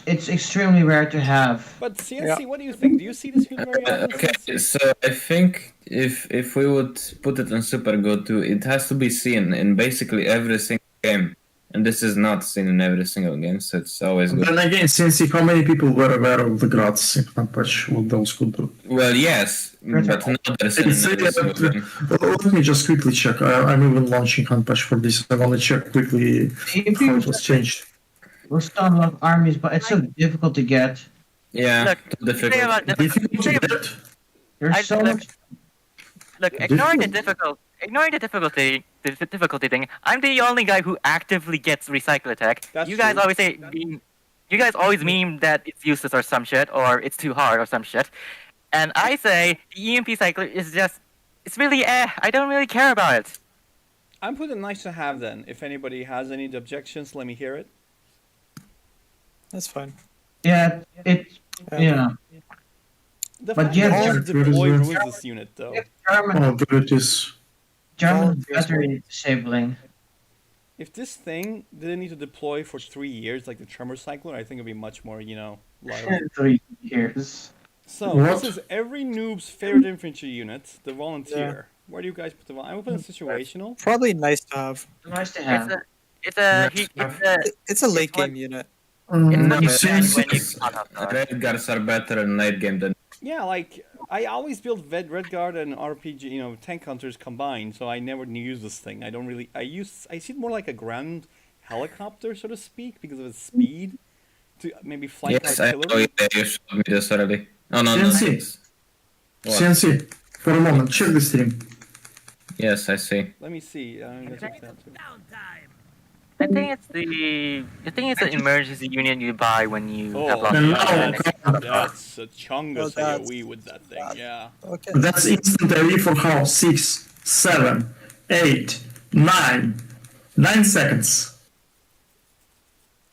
it's extremely rare to have. But CNC, what do you think? Do you see this unit very often? Okay, CNC? so I think if we would put it on Super Go too, it has to be seen in basically every single game, and this is not seen in every single game, so it's always good. Then again, since how many people were aware of the grads in Hanpatch, what those could do? Well, yes, but not there's in It's, every single game. let me just quickly check. I'm even launching Hanpatch for this. I want to check quickly If how you it was changed. will still unlock armies, but it's so difficult to get. Yeah, look, too the thing difficult. about Difficult to get? There's so much. look, ignoring the Difficult. difficulty thing, I'm the only guy who actively gets recycle attack. That's You guys true. always say, you guys always meme that it's useless or some shit, or it's too hard or some shit. And I say the EMP cycler is just, it's really I don't really care about it. I'm putting nice to have then. If anybody has any objections, let me hear it. That's fine. Yeah, yeah. The But fact yeah, that German- it's deploy German- ruins this unit though. German Oh, there it is. German battery disabling. If this thing didn't need to deploy for 3 years like the Tremor Cycler, I think it'd be much more, liable. 3 years. So What? this is every noob's favorite infantry unit, the volunteer. Where do you guys put the volunteer? I'm putting situational. Probably nice to have. Nice to It's have. a, it's a, Yes, It's a late what- game unit. it's No, what you since get when you cut off. Red Guards are better in late game than Yeah, like I always build Red Guard and RPG, tank hunters combined, so I never use this thing. I don't really. I see it more like a ground helicopter, so to speak, because of its speed. To maybe flank yes, I know artillery. you showed me this already. Oh no, no. CNC. What? CNC, for a moment, check the stream. Yes, I see. Let me see. I'm gonna check that too. I think it's the emergency unit you buy when you have Oh, lost And your now, internet. that's a chungus Oh, that's- AoE with that thing. Yeah. Okay. that's instant AoE for how? 6, 7, 8, 9 seconds.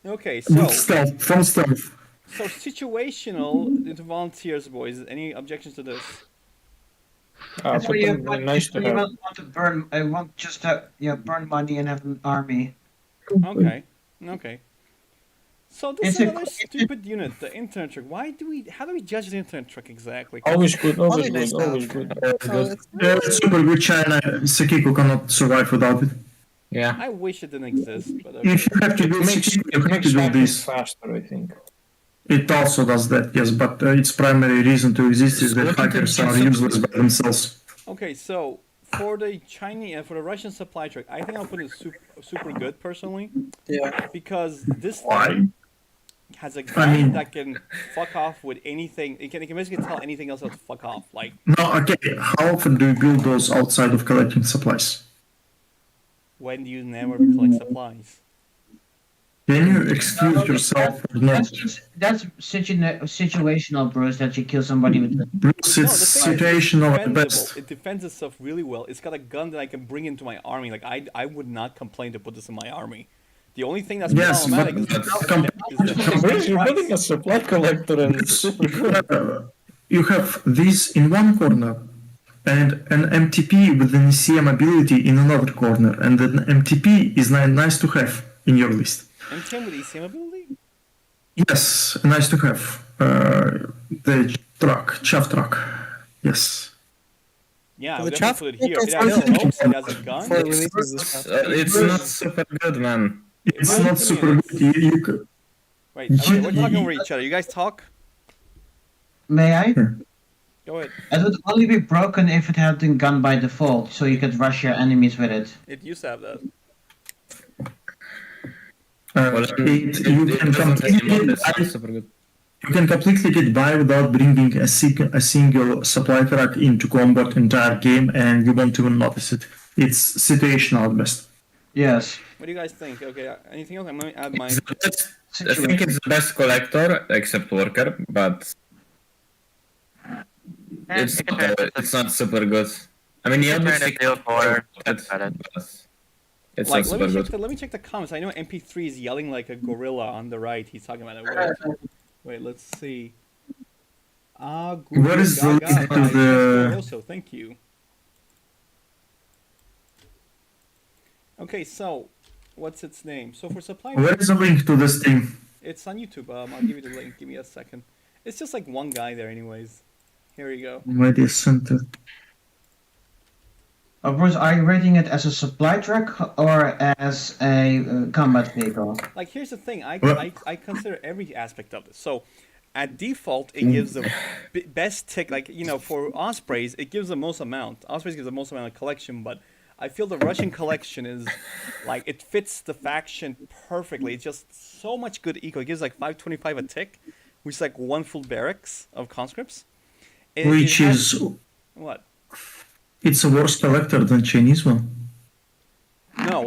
Okay, so With stealth, from stealth. situational into volunteers, boys. Any objections to this? That's where you Potentially nice to you have. want to burn. I want just to burn money and have an army. Okay. Okay. So this It's is a- another stupid unit, the internet truck. How do we judge the internet truck exactly? Always good, always Probably nice good, to always have. good. Oh, it's- Yeah, it's super good. China, Sekiko cannot survive without it. Yeah. I wish it didn't exist, but okay. If you have to do Sekiko, you have to do Something this. faster, I think. It also does that, yes, but its primary reason to exist is that hackers are useless by themselves. Okay, so for the Chinese, for the Russian supply truck, I think I'll put it super good personally Yeah. because this Why? thing has a gun mean- that can fuck off with anything. It can basically tell anything else to fuck off. Like No, okay, how often do you build those outside of collecting supplies? when do you never collect supplies? Can you excuse yourself or not? That's situational, Bruce. That you kill somebody with. Bruce, No, it's the thing is, situational at defendable. best. It defends itself really well. It's got a gun that I can bring into my army. Like I would not complain to put this in my army. The only thing that's Yes, problematic but is the, that's Bruce, you're price. building a supply collector and super good. You have this in one corner and an MTP with an ECM ability in another corner, and an MTP is nice to have in your list. M10 with ECM ability? Yes, nice to have. The truck, chaff truck. Yes. Yeah, The I'll chaff- definitely put it here. it's It has still- smokes, it has a gun. For releases this stuff. It's not super good, man. It's Well, not to me, super good. Wait, okay, we're talking over each other. You guys talk? May I? Go ahead. It would only be broken if it had a gun by default, so you could rush your enemies with it. It used to have that. You can doesn't anymore. completely, It's not super good. you can completely get by without bringing a single supply truck into combat entire game, and you won't even notice it. It's situational at best. Yes. What do you guys think? Okay, anything else? I'm going to add my... It's the best, I think it's the best collector, except worker, but It's you can turn it it's not super good. I mean, You you can turn obviously it to 4, but that's about it. it's Like, not let super me good. check let me check the comments. I know MP3 is yelling like a gorilla on the right. He's talking about it. Wait, let's see. Where is the link to the- Also, thank you. Okay, so what's its name? So for supply, Where is the link to this thing? it's on YouTube. I'll give you the link. Give me a second. It's just like one guy there, anyways. Here you go. Media center. Bruce, are you rating it as a supply truck or as a combat vehicle? Like, here's the thing. Well- I consider every aspect of this. So, at default, it gives the best tick. Like, you know, for Ospreys, it gives the most amount. Ospreys gives the most amount of collection, but I feel the Russian collection is, like, it fits the faction perfectly. It's just so much good eco. It gives, like, 525 a tick, which is, like, one full barracks of conscripts. Which is What? it's a worse collector than Chinese one. No,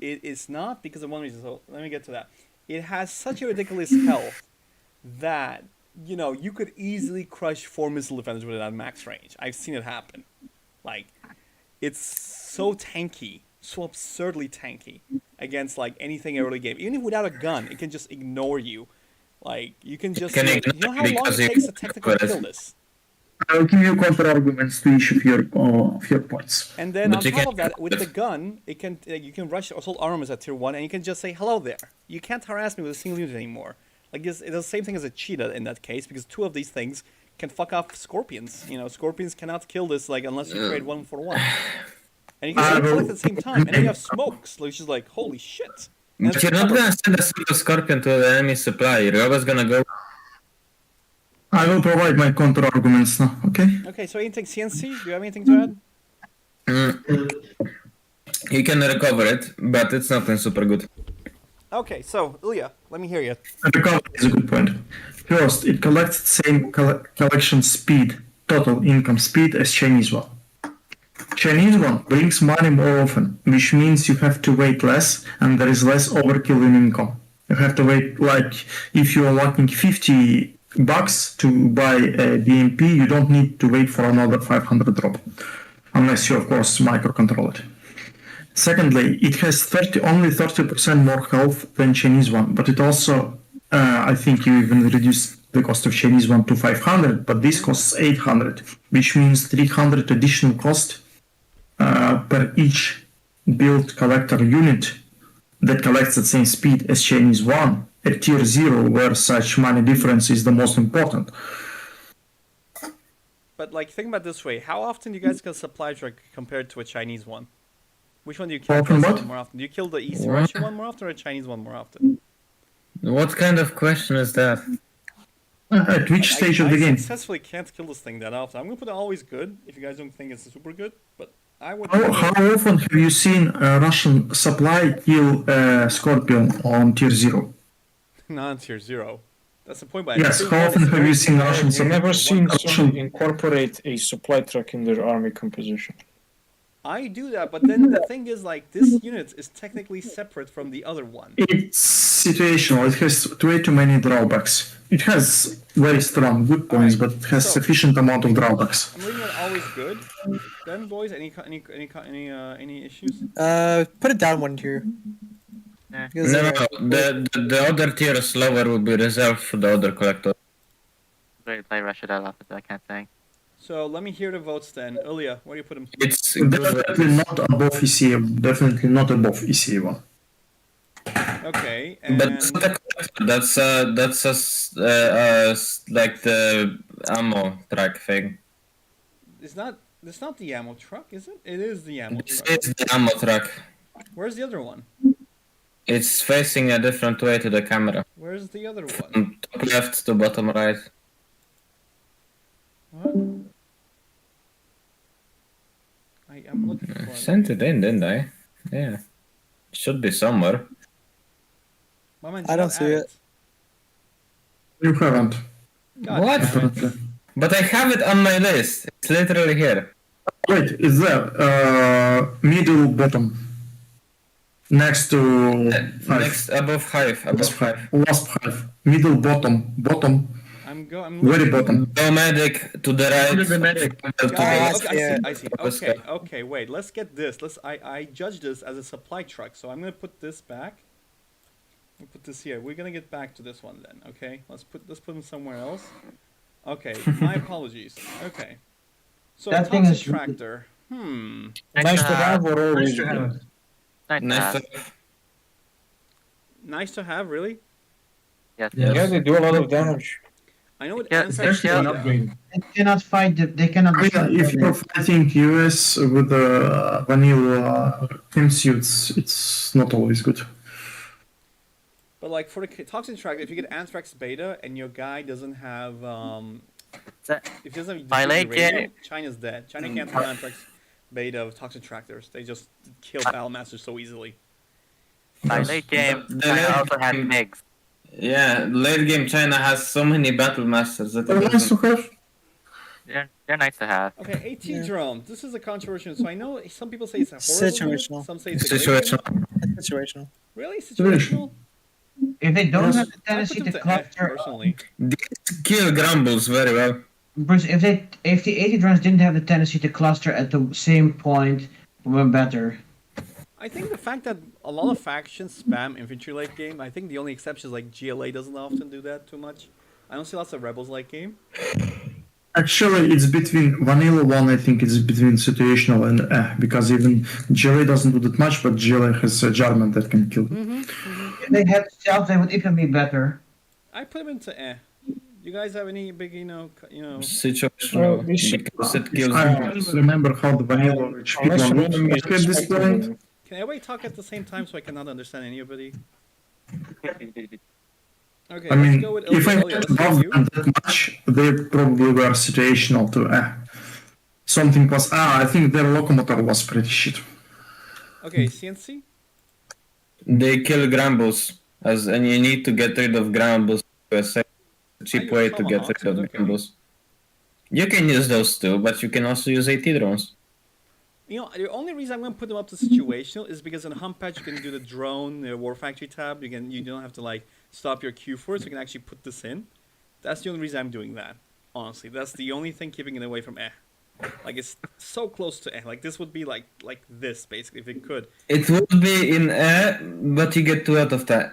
it's not because of one reason. So let me get to that. It has such a ridiculous health that, you know, you could easily crush 4 missile defenders with it at max range. I've seen it happen. Like, it's so tanky, so absurdly tanky against, like, anything early game. Even if without a gun, it can just ignore you. Like, you can just... Can you ignore know how long because it you takes to can technically conquer it. kill this? I'll give you counter arguments to each of your points. And then But on you top can- of that, with the gun, it can you can rush assault armors at tier 1, and you can just say hello there. You can't harass me with a single unit anymore. Like it's the same thing as a cheetah in that case, because 2 of these things can fuck off scorpions. You know, scorpions cannot kill this like unless you trade 1 for 1. And you can still collect at the same time, and then you have smokes, which is like holy shit. And But it's you're not covered. gonna send a single scorpion to the enemy supply. You're always gonna go. I will provide my counter arguments now. Okay. Okay, so anything CNC? Do you have anything to add? You can recover it, but it's not in super good. Okay, so Ilya, let me hear you. Recovery is a good point. First, it collects the same collection speed, total income speed as Chinese one. Chinese one brings money more often, which means you have to wait less and there is less overkill in income. You have to wait, like, if you are lacking $50 to buy a DMP, you don't need to wait for another 500 drop. Unless you, of course, microcontrol it. Secondly, it has only 30% more health than Chinese one, but it also, I think you even reduced the cost of Chinese one to 500, but this costs 800, which means 300 additional cost per each build collector unit that collects at the same speed as Chinese one at tier 0, where such money difference is the most important. But like, think about it this way: how often do you guys kill supply truck compared to a Chinese one? Which one do you kill Often what? more often? Do you kill the East What? Russian one more often or the Chinese one more often? What kind of question is that? At which stage of the I game? successfully can't kill this thing that often. I'm gonna put it always good if you guys don't think it's super good, but I would. How often have you seen a Russian supply kill a Scorpion on tier 0? Not tier 0. That's the point. But Yes, I think how often it's have very you seen similar. Russian I've supply? never seen Russian- somebody incorporate a supply truck in their army composition. I do that, but then the thing is, like, this unit is technically separate from the other one. It's situational. It has way too many drawbacks. It has very strong good points, but it has So- sufficient amount of drawbacks. I'm leaving it always good. Then, boys, any issues? Put it down 1 tier. Yeah. Because, No, the other tier slower will be reserved for the other collector. Really play Russia that often, so I can't say. So let me hear the votes then. Ilya, where do you put him? It's Definitely not above ECA. Definitely not above ECA one. Okay, but and it's not a collector. That's like the ammo track thing. it's not the ammo truck, is it? It is the ammo This truck. is the ammo track. Where's the other one? It's facing a different way to the camera. Where's the other one? From top left to bottom right. What? I'm looking for I it. sent it in, didn't I? Yeah. Should be somewhere. My man's I don't not see at it. You haven't. God What? damn it. Definitely. But I have it on my list. It's literally here. Wait, is there middle bottom next to Next above hive, above hive. last hive, middle bottom. I'm I'm Very looking. bottom. Go medic to the right. Under the medic. To Guys, the okay, yeah. I see. Okay. Wait. Let's get this. I judge this as a supply truck, so I'm gonna put this back. We'll put this here. We're gonna get back to this one then. Okay. Let's put them somewhere else. Okay. My apologies. Okay. So That thing toxic is- tractor. Nice to have or always Nice to have. Nice to nice have. to Nice to have, really. Yes. Yes. Yeah, they do a lot of damage. I know what Yeah, Anthrax Especially on did. upgrade. They cannot fight. They cannot. I mean, if you're fighting US with the vanilla team suits, it's not always good. But like for the toxic tractor, if you get Anthrax beta and your guy doesn't have if he doesn't have Violate radio, it. China's dead. China can't have Anthrax beta of toxic tractors. They just kill Battle Masters so easily. By late game, The I late also had game- MiGs. Yeah, late game China has so many battle masters that Oh, it nice to doesn't. have. They're nice to have. Okay, AT drone. This is a controversial. So I know some people say it's a horrible unit, Situational. some say it's a great Situational. unit. It's situational. Really situational? If they don't Yes. have the I put tendency them to to F cluster, personally. These kill grumbles very well. Bruce, if the 80 drones didn't have the tendency to cluster at the same point, we're better. I think the fact that a lot of factions spam infantry late game. I think the only exception is like GLA doesn't often do that too much. I don't see lots of rebels late game. Actually, it's between vanilla one. I think it's between situational and because even GLA doesn't do that much, but GLA has a Jarman that can kill. If they had stealth, they would even be better. I put them into You guys have any big, Situational this- because it kills. I don't remember how the vanilla HP Unless one an looks enemy is like at this point. expecting Can everybody talk at the same time so I cannot understand anybody? Okay, I let's mean, go with if I Ilya. had Let's go above with you. them that much, they probably were situational too. Something was. I think their locomotor was pretty shit. Okay, CNC? They kill grumbles, and you need to get rid of grumbles. A cheap use way to get tomahawks, rid of but okay. grumbles. You can use those too, but you can also use AT drones. You know, the only reason I'm going to put them up to situational is because in Hump Patch you can do the drone, the War Factory tab. You don't have to like stop your queue for it, so you can actually put this in. That's the only reason I'm doing that. Honestly, that's the only thing keeping it away from Like it's so close to Like this would be like this basically if it could. It would be in but you get two at a time.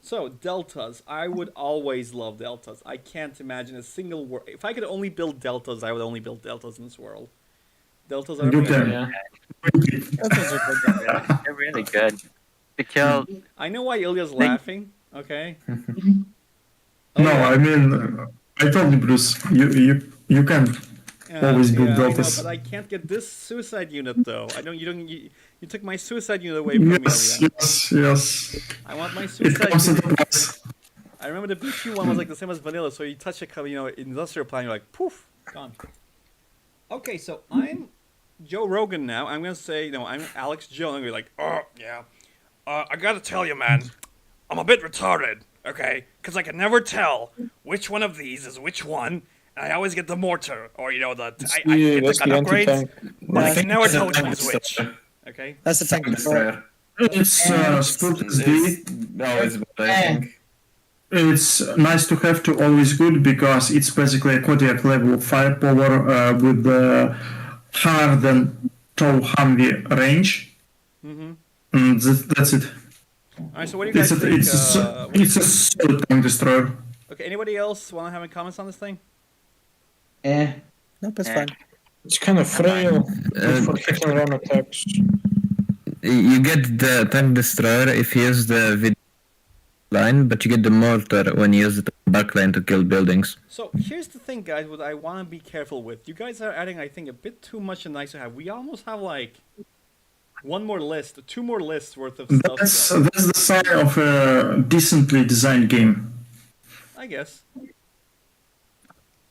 So deltas, I would always love deltas. I can't imagine a single world. If I could only build deltas, I would only build deltas in this world. Deltas are You amazing. can. Yeah. They're really good. To kill. I know why Ilya's laughing. Okay. No, I mean, I told you, Bruce. You can. Always build I know, deltas. but I can't get this suicide unit though. You took my suicide unit away from Yes, me. yes. I want my It suicide comes at unit. a price. I remember the BP one was like the same as vanilla, so you touch a industrial plant, you're like poof, gone. Okay, so I'm Joe Rogan now. I'm gonna say I'm Alex Joe. I'm gonna be like, oh yeah, I gotta tell you, man, I'm a bit retarded, okay? Because I can never tell which one of these is which one. And I always get the mortar, or I get that's the the upgrades, anti-tank. but I can never That's tell the which one is tank which. destroyer. Okay. That's the tank destroyer. It's Sport SD. Always better, I think. It's nice to have to always good because it's basically a Kodiak level of firepower with the higher than tall Humvee range. Mm-hmm. And that's it. All right. So what do you guys think? It's a solid tank destroyer. Okay. Anybody else want to have any comments on this thing? Nope, it's Eh. fine. It's kind of frail for hitting run attacks. You get the tank destroyer if you use the video line, but you get the mortar when you use the back line to kill buildings. So here's the thing, guys. What I want to be careful with. You guys are adding, I think, a bit too much and nice to have. We almost have like two more lists worth of stuff. That's the sign of a decently designed game. I guess.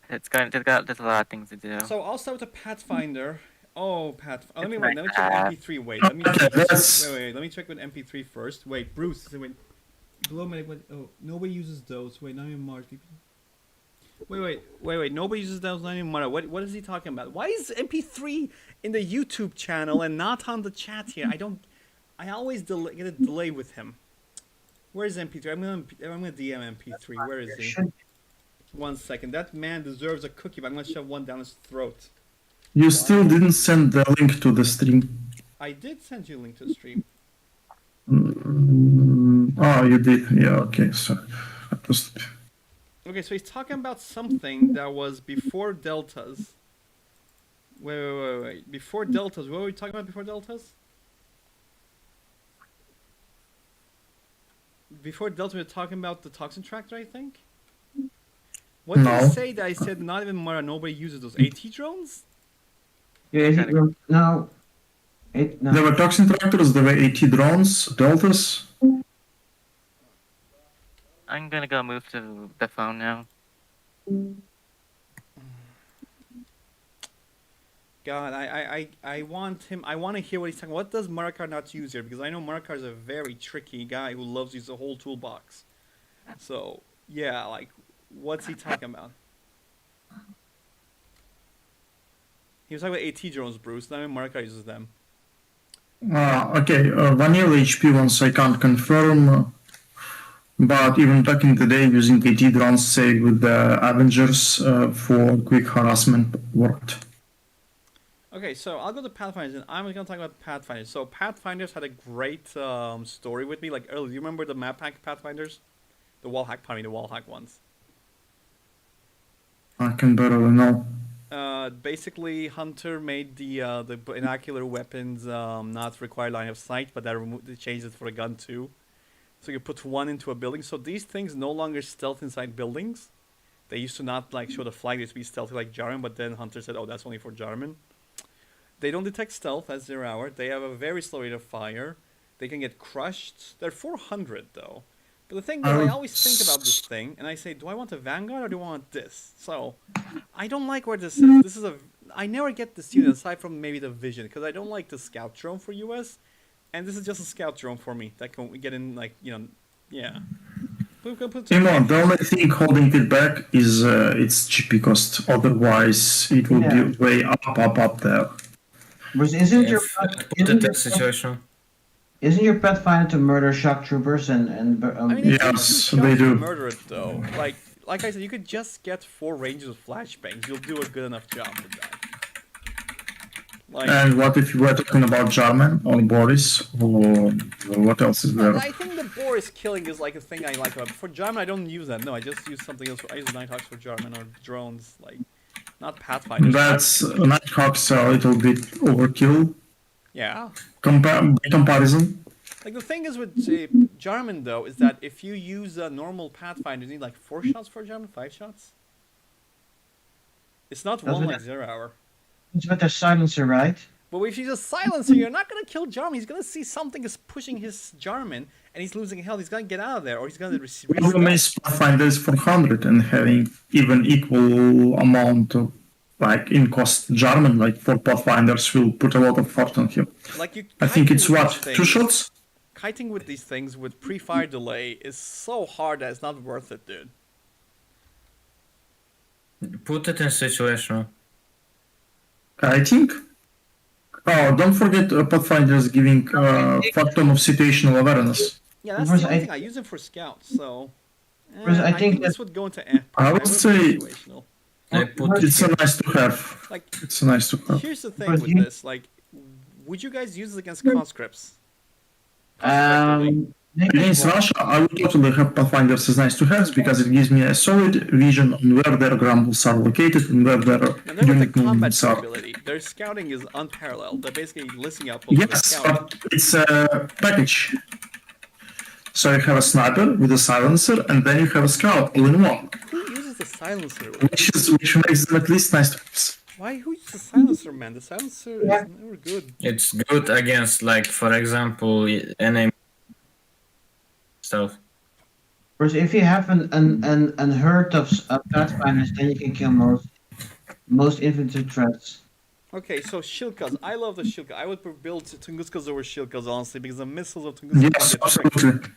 There's a lot of things to do. So I'll start with the Pathfinder. Oh, let me It's check nice. MP3. Wait, let me Okay, check. that's- Wait. Let me check with MP3 first. Wait, Bruce. Wait. Glow medic. Oh, nobody uses those. Wait, not even Mark. Wait. Nobody uses those. Not even Mark. What is he talking about? Why is MP3 in the YouTube channel and not on the chat here? I always get a delay with him. Where's MP3? I'm gonna DM MP3. Where is he? 1 second. That man deserves a cookie, but I'm gonna shove one down his throat. You still didn't send the link to the stream. I did send you a link to the stream. Oh, you did. Yeah. Okay. Sorry. Okay, so he's talking about something that was before deltas. Wait. Before deltas. What were we talking about before deltas? Before delta, we were talking about the toxin tractor, I think. What did I say that I said not even Mara, nobody uses those AT drones? Yeah, no. No. There were toxin tractors, there were AT drones, deltas. I'm gonna go move to the phone now. God, I want him. I want to hear what he's talking. What does Marakar not use here? Because I know Marakar is a very tricky guy who loves to use the whole toolbox. So yeah, like, what's he talking about? He was talking about AT drones, Bruce. Not even Marakar uses them. Okay, vanilla HP ones I can't confirm. But even back in the day, using AT drones, say with the Avengers for quick harassment worked. Okay, so I'll go to Pathfinders, and I'm going to talk about Pathfinders. So Pathfinders had a great story with me. Like earlier, do you remember the map hack Pathfinders? The wall hack ones. I can barely know. Basically, Hunter made the binocular weapons not require line of sight, but they changed it for a gun too. So you put one into a building. So these things no longer stealth inside buildings. They used to not like show the flag. They used to be stealthy like Jarman, but then Hunter said, "Oh, that's only for Jarman." They don't detect stealth at 0 hour. They have a very slow rate of fire. They can get crushed. They're 400 though. But the thing is, I always think about this thing, and I say, do I want a Vanguard or do I want this? So, I don't like where this is. This is I never get this unit aside from maybe the Vision, because I don't like the Scout drone for US, and this is just a Scout drone for me that can get in, like, yeah. The only thing holding it back is its GP cost. Otherwise, it will be way up there. Isn't your Pathfinder to murder shock troopers and I mean, yes, they do. Murder it though. Like I said, you could just get 4 ranges of flashbangs. You'll do a good enough job with that. And what if you were talking about Jarman or Boris, or what else is there? I think the Boris killing is like a thing I like about. For Jarman, I don't use that. No, I just use something else. I use Nighthawks for Jarman or drones, like not Pathfinders. That's Nighthawks are a little bit overkill. Yeah. Comparison. Like the thing is with Jarman though is that if you use a normal Pathfinder, you need like 4 shots for Jarman, 5 shots. It's not one like 0 hour. It's with a silencer, right? But if you use a silencer, you're not gonna kill Jarman. He's gonna see something is pushing his Jarman, and he's losing health. He's gonna get out of there, or he's gonna Problem is Pathfinders 400 and having even equal amount of in cost Jarman, like 4 Pathfinders will put a lot of effort on him. I think it's 2 shots? Kiting with these things with pre-fire delay is so hard that it's not worth it, dude. Put it in situational. Kiting? Oh, don't forget Pathfinders giving ton of situational awareness. Yeah, that's the only thing. I use it for scouts, so... I think this would go into... I would say... It's a nice to have. It's a nice to have. Here's the thing with this, would you guys use it against conscripts? Against Russia, I would totally have Pathfinders as nice to have because it gives me a solid vision on where their grumbles are located and where their unit movements are. Their scouting is unparalleled. They're basically listening out. Yes, but it's a package. So you have a sniper with a silencer, and then you have a scout all in one. Who uses the silencer? Which makes them at least nice to use. Why? Who uses the silencer, man? The silencer is never good. It's good against, for example, enemy stuff. Whereas if you have an herd of Pathfinders, then you can kill most infantry threats. Okay, so Shilkas. I love the Shilka. I would build Tunguskas over Shilkas, honestly, because the missiles of Tunguskas... Yes, absolutely.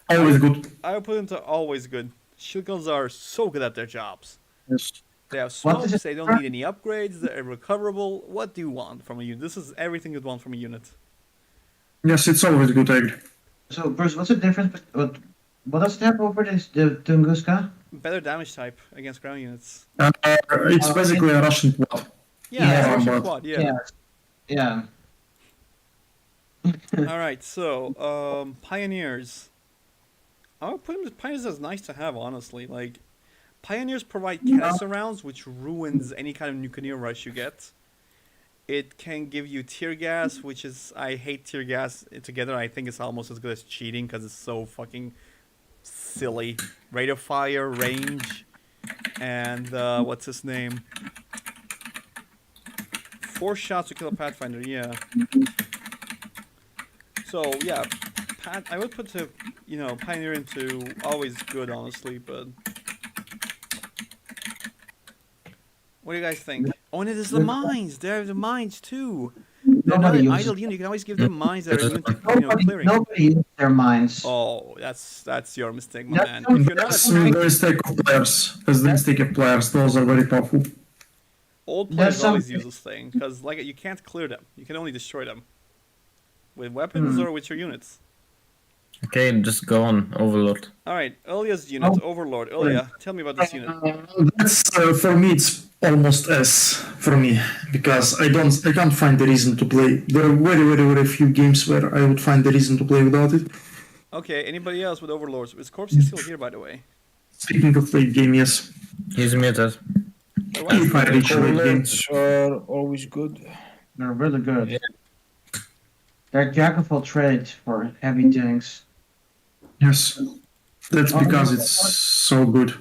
Always good. I would put them to always good. Shilkas are so good at their jobs. Yes. They have smokes, they don't need any upgrades, they're recoverable. What do you want from a unit? This is everything you'd want from a unit. Yes, it's always good, I agree. So, Bruce, what's the difference What does it have over this, the Tunguska? Better damage type against ground units. It's basically a Russian quad. Yeah, Yeah, it's Russian but- quad. Yeah. Yeah. All right. So, pioneers. I would put them as pioneers as nice to have, honestly. Like, pioneers provide canister rounds, which ruins any kind of nuclear rush you get. It can give you tear gas, which is I hate tear gas together. I think it's almost as good as cheating because it's so fucking silly. Rate of fire, range, and what's his name? 4 shots to kill a Pathfinder. Yeah. So yeah, I would put the pioneer into always good, honestly, but. What do you guys think? Oh, and it is the mines. There are the mines too. They're not Nobody an uses- idle unit. You can always give them mines that are immune to clearing. Nobody uses their minds. Oh, that's your mistake, my That's man. so If you're not That's a the tank, mistake of players. That's the mistake of players. Those are very powerful. old That's players always something- use this thing because like you can't clear them. You can only destroy them with weapons or with your units. Okay, just go on, Overlord. All right, Ilya's unit, Overlord. Ilya, tell me about this unit. That's for me. It's almost S for me because I can't find the reason to play. There are very few games where I would find the reason to play without it. Okay, anybody else with Overlords? Is Corpsey still here, by the way? Speaking of late game, yes. He's muted. Oh, wow. If I reach late game, Overlords are always good. They're really good. Yeah. They're jack of all trades for heavy tanks. yes. That's because it's so good.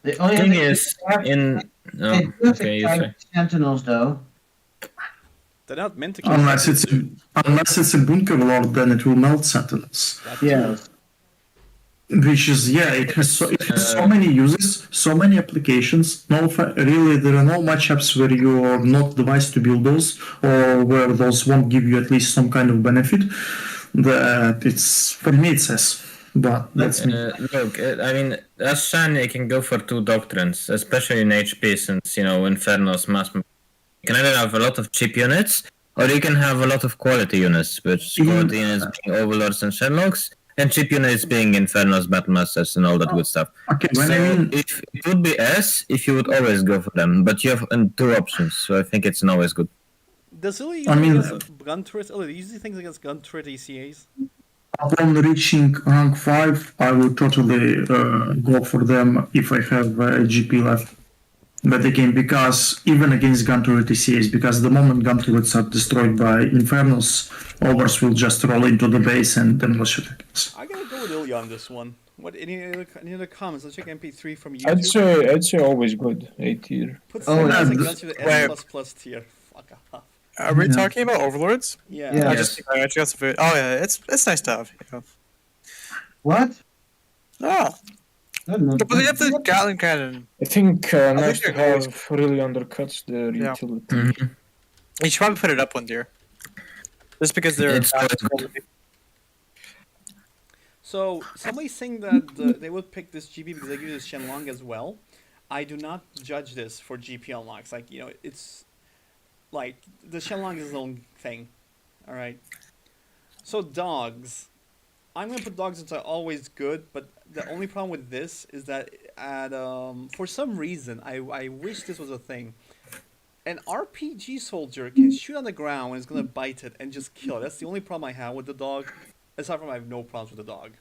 The only Thing thing is, in no, they do okay, you say. sentinels though. They're not meant to kill Unless sentinels. it's a bunker lord, then it will melt sentinels. That's Yes. Which is it has so many uses, so many applications. Really, there are no matchups where you are not devised to build those, or where those won't give you at least some kind of benefit. That it's for me it says, but that's me. Look, I mean, as Shani, you can go for 2 doctrines, especially in HP, since Inferno's mass. You can either have a lot of cheap units, or you can have a lot of quality units, which quality units being Overlords and Sherlocks, and cheap units being Infernos, Battlemasters, and all that good stuff. Okay, when So I mean if it would be S, if you would always go for them, but you have 2 options, so I think it's always good. Does Ilya I mean- use gun turrets? Ilya, do you usually things against gun turret ECAs? upon reaching rank 5, I will totally go for them if I have GP left. But again, because even against gun turret TCAs, because the moment gun turrets are destroyed by Infernos, overs will just roll into the base and demolish it. I gotta go with Ilya on this one. What any other comments? Let's check MP3 from I'd YouTube. say always good. A tier. Put Oh, oh, yeah, guns to the wait. S++ tier. Fuck off. Are we Yeah. talking about Overlords? Yeah. Yeah. I just got some food. Oh yeah, it's nice to have. Yeah. What? Oh, I don't know. but they have the Gatling cannon. I think nice to they're always have really undercuts the Yeah. utility. You should probably put it up one tier. Just because they're It's fast good. quality. So somebody's saying that they would pick this GP because they give you this Shenlong as well. I do not judge this for GP unlocks. Like it's like the Shenlong is its own thing. All right. So dogs, I'm gonna put dogs into always good, but the only problem with this is that at for some reason I wish this was a thing. An RPG soldier can shoot on the ground and it's gonna bite it and just kill it. That's the only problem I have with the dog. Aside from I have no problems with the dog.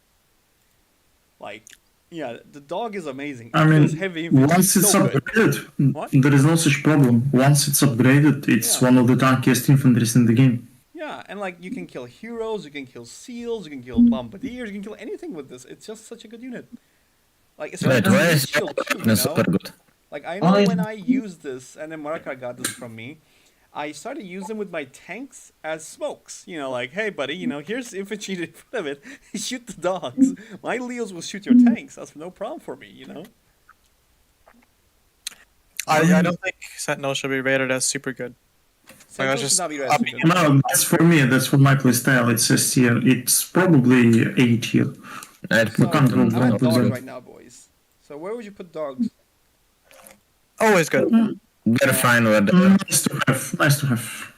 Like, yeah, the dog is amazing. I It mean, kills heavy infantry once it's so good. upgraded, What? there is no such problem. Once it's upgraded, it's Yeah. one of the tankiest infantries in the game. Yeah, and like you can kill heroes, you can kill seals, you can kill bombardiers, you can kill anything with this. It's just such a good unit. Like especially Wait, why with is shield too, It's super good. Like I know Only- when I used this, and then Maraka got this from me, I started using with my tanks as smokes. Like, hey buddy, here's infantry in front of it. Shoot the dogs. My Leos will shoot your tanks. That's no problem for me. I don't think Sentinel should be rated as super good. Sentinel just should not be up- rated good. No, that's for me. That's for my playstyle. It's S tier. It's probably A tier. I'd So, put can't them go I'm wrong at with dogs that. right now, boys. So where would you put dogs? Always good. They're fine where they are. Nice to have. Nice to have.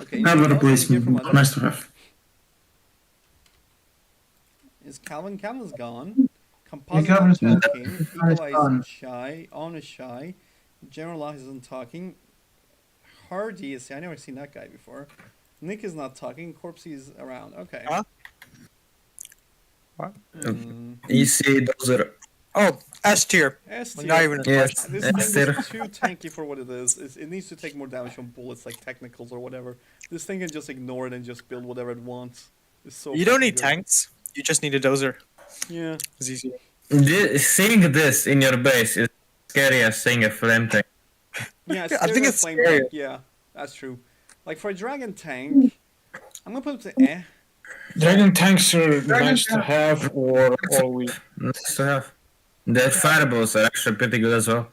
Okay. Have a anything else you hear replacement. from but others? Nice to have. Is is Calvin. Calvin's gone. Composite Calvin's not gone. talking. Calvin's Equalize gone. is shy. On is shy. Generalize isn't talking. Hardy is. I never seen that guy before. Nick is not talking. Corpsey is around. Okay. Huh? What? EC, those are. Oh, S tier. S Not even a Yes. question. This S thing tier. is too tanky for what it is. It needs to take more damage from bullets, like technicals or whatever. This thing can just ignore it and just build whatever it wants. It's so. You don't fucking need good. tanks. You just need a dozer. Yeah. It's easy. Seeing this in your base is scary as seeing a flame tank. Yeah, it's I think scarier it's flame scarier. tank. Yeah, that's true. Like for a dragon tank, I'm gonna put it to eh. Dragon tanks are Dragon nice to tank- have or we. Nice to have. The fireballs are actually pretty good as well.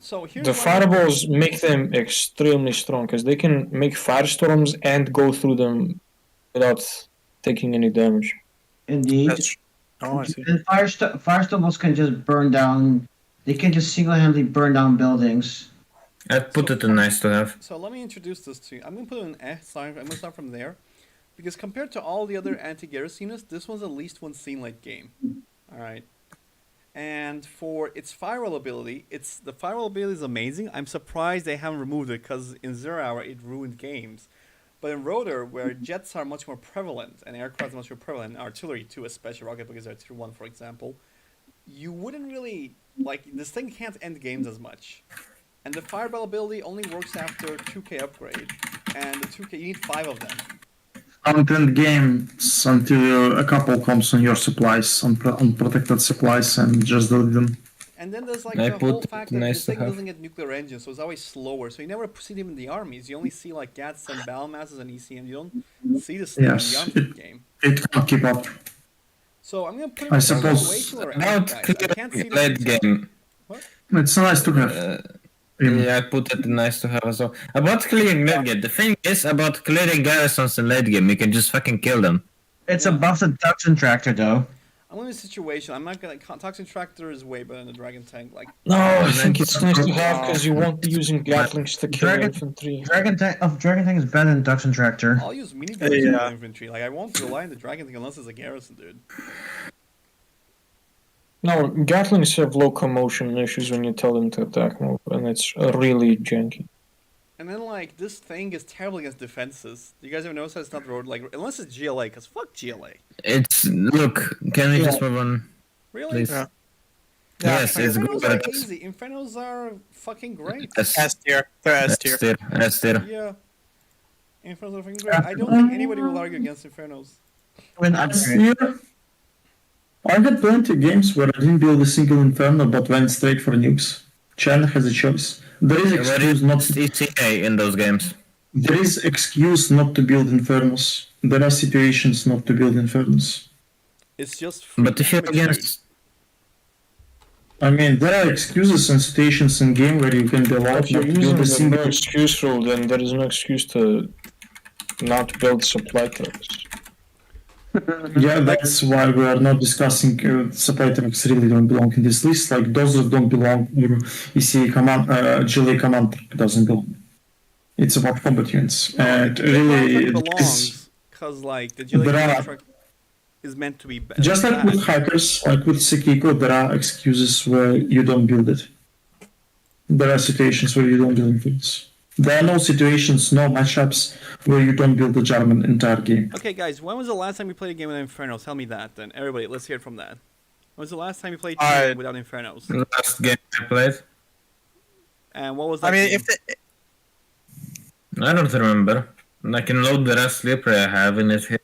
So here's The what fireballs make them extremely strong because they can make firestorms and go through them without taking any damage. Indeed. That's oh, I see. And firestorms can just burn down. They can just single-handedly burn down buildings. I'd put it to nice to have. So let me introduce this to you. I'm gonna put it in eh. Sorry, I'm gonna start from there, because compared to all the other anti-Garrus units, this one's at least one seen late game. All right. And for its firewall ability, the firewall ability is amazing. I'm surprised they haven't removed it because in 0 Hour it ruined games. But in Rotor, where jets are much more prevalent and aircraft are much more prevalent, and artillery too, especially rocket because they're tier 1, for example, you wouldn't really like this thing can't end games as much. And the fireball ability only works after 2k upgrade, and the 2k you need 5 of them. Don't end games until a couple comes on your supplies, on protected supplies, and just delete them. And then there's like I the whole put fact that nice this to thing have. doesn't get nuclear engines, so it's always slower. So you never see them in the armies. You only see like GATs and battle masses and ECM. You don't see this thing Yes, in the army game. It can't keep up. So I'm gonna put it I in suppose- way too About guys. I can't see clearing this late in game. It's nice to have. Yeah, I put it nice to have as well. About clearing late game, the thing is about clearing garrisons in late game, you can just fucking kill them. It's a busted Tuxon tractor, though. I'm in a situation. I'm not gonna. Toxin Tractor is way better than the Dragon Tank. Like No, I think it's nice to have because you won't be using Gatlings to kill Dragon- infantry. Dragon Tank is better than Tuxon tractor. I'll use miniguns in Yeah. the infantry. Like I won't rely on the Dragon Tank unless it's a garrison, dude. No, Gatlings have locomotion issues when you tell them to attack move, and it's really janky. And then like this thing is terrible against defenses. You guys ever notice that it's not road like unless it's GLA? Cause fuck GLA. Look, can we just move on, Really? please? Yeah. Yes, it's good, Infernos but are it's easy. Infernos are fucking great. S tier. They're S tier. S tier. Yeah. Infernos are fucking great. I don't think anybody will argue against Infernos. I had plenty of games where I didn't build a single Inferno but went straight for nukes. China has a choice. There is What excuse is not ECA in those games? There is excuse not to build Infernos. There are situations not to build Infernos. It's just free But if you're damage, dude. against, I mean, there are excuses and situations in game where you can be allowed If you're not to using build a the no single. excuse rule, then there is no excuse to not build supply trucks. Yeah, that's why we are not discussing supply trucks really don't belong in this list. Like those that don't belong, or ECA command, GLA command doesn't belong. It's about combat units, and really, It belongs because like the GLA There are- contract is meant to be better. just like with hackers, like with Sekiko, there are excuses where you don't build it. There are situations where you don't build things. There are no situations, no matchups where you don't build the German entire game. Okay, guys, when was the last time you played a game with Infernos? Tell me that then. Everybody, let's hear it from that. When was the last time you played a game without Infernos? last game I played, And what was that I mean, game? if the, I don't remember. I can load the rest slippery I have in it here.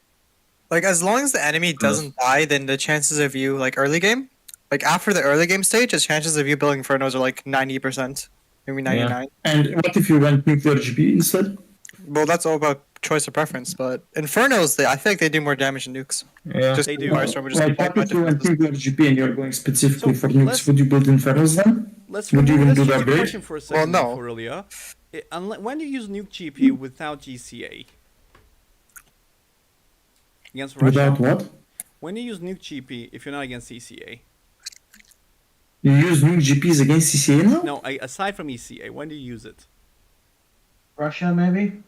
like as long as the enemy doesn't die, then the chances of you like early game, like after the early game stage, the chances of you building Infernos are like 90%, maybe 99. And what if you went nuclear GP instead? Well, that's all about choice of preference, but Infernos, I think they do more damage than nukes. Yeah. Just They do. Firestorm would just Like, be what by if you went defenses. nuclear GP and you're going specifically So, for nukes? let's- Would you build Infernos then? Let's Would you even let's do use that your big? question for a second, no. Aurelia. When do you use Nuke GP without GCA? Against Russia? Without what? When do you use Nuke GP if you're not against ECA? You use nuke GPs against CCA now? No, aside from ECA, when do you use it? Russia, maybe?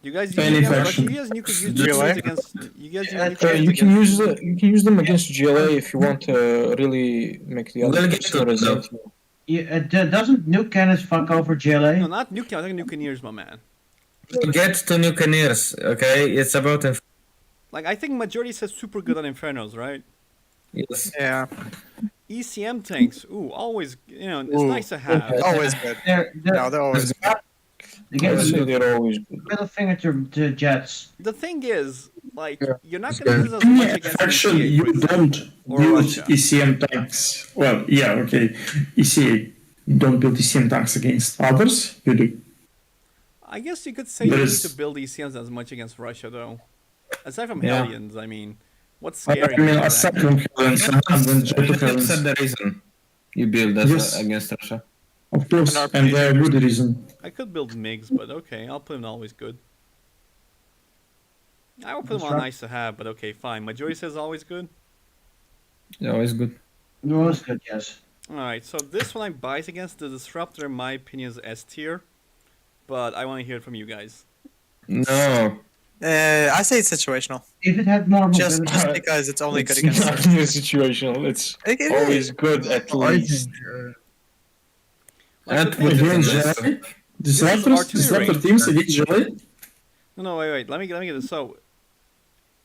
You guys use Any against faction. Russia? You guys you could use GLA? nuclears against. You guys use nuclears You can against. use them against GLA if you want to really make the other We'll get person to resent that. you. Doesn't nuke cannons fuck over GLA? No, not nuclear. I'm talking nuclears, my man. Get to Nucaneers, okay? It's about Like I think majority says super good on Infernos, right? yes. Yeah, ECM tanks. Ooh, always. You know, it's Ooh. nice to have. always good. They're No, they're always good. they give I'd say a they're always good. middle finger to jets. The thing is, like, Yeah. you're not gonna use as much against Actually, ECA, you for example. don't or build Russia. ECM tanks. Well, yeah, okay. ECA. You don't build ECM tanks against others. You do. I guess you could say you There's- need to build ECMs as much against Russia, though. Aside from Yeah. Hellions, I mean, what's I scary? mean, about aside that? from Helens and then Jet That's Helens, the reason you build that Yes. against Russia. of course, And and a good reason. I could build MiGs, but okay, I'll put them always good. I will put them on Disrupt- nice to have, but okay, fine. Majority says always good. Yeah, always good. Most good, yes. Alright, so this one I bias against. The Disruptor, in my opinion, is S tier. But I want to hear it from you guys. No. I say it's situational, If it had more just mobility, because it's only good It's against. not really situational. It's It always is. good at least. Like, And the thing put is- it in Against this. GLA? is Disruptors? artillery. Disruptor teams against GLA? No, wait. Let me get this. So,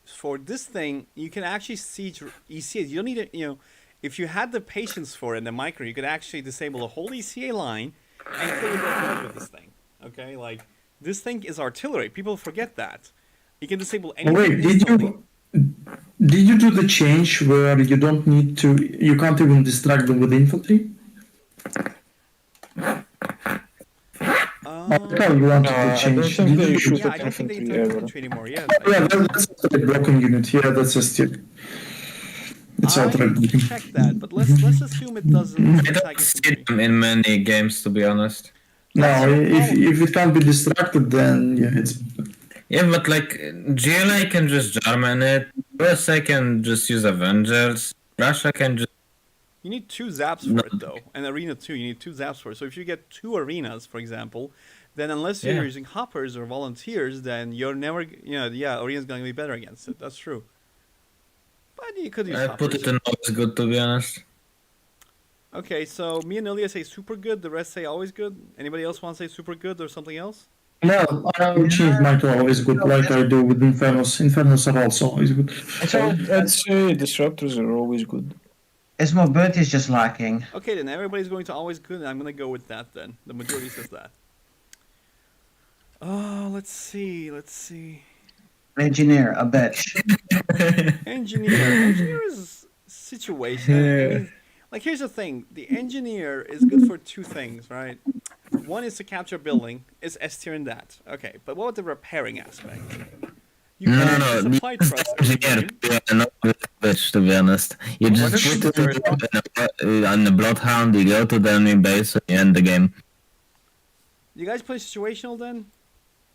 for this thing, you can actually siege ECAs. You don't need to, if you had the patience for it in the micro, you could actually disable the whole ECA line and kill it with this thing. Okay, like this thing is artillery. People forget that. You can disable anything. Wait, instantly. did you do the change where you don't need to, you can't even distract them with infantry? I thought you wanted No, to I change. don't think Did they you- should Yeah, I put don't think they infantry interact ever. with anymore. Yes. Yeah, that's a blocking unit. Yeah, that's a still. It's I outright need to blocking. check that, but let's assume it doesn't I attack don't see infantry. them in many games, to be honest. No, if it can't be distracted, then yeah, it's. Yeah, but like GLA can just German it. USA can just use Avengers. Russia can just. You need 2 zaps for it though, and Arena 2. You need 2 zaps for it. So if you get 2 arenas, for example, then unless you're Yeah. using hoppers or volunteers, then you're never. Arena's gonna be better against it. That's true. But you could use I hoppers. put it in always good, to be honest. Okay, so me and Ilya say super good. The rest say always good. Anybody else want to say super good or something else? No, I will change mine to always good, like I do with Infernos. Infernos are also always good. I'd say disruptors are always good. its mobility is just lacking. Okay, then everybody's going to always good, and I'm gonna go with that then. The majority says that. Oh, let's see. Engineer, a bitch. Engineer is situational. I mean, like here's the thing: the engineer is good for 2 things, right? One is to capture building. Is S tier in that? Okay, but what about the repairing aspect? You No, can no, no. supply trucks. Engineer, not with bitch, to be honest. You What just is put it? it on the Bloodhound, you go to the enemy base, and you end the game. You guys play situational then?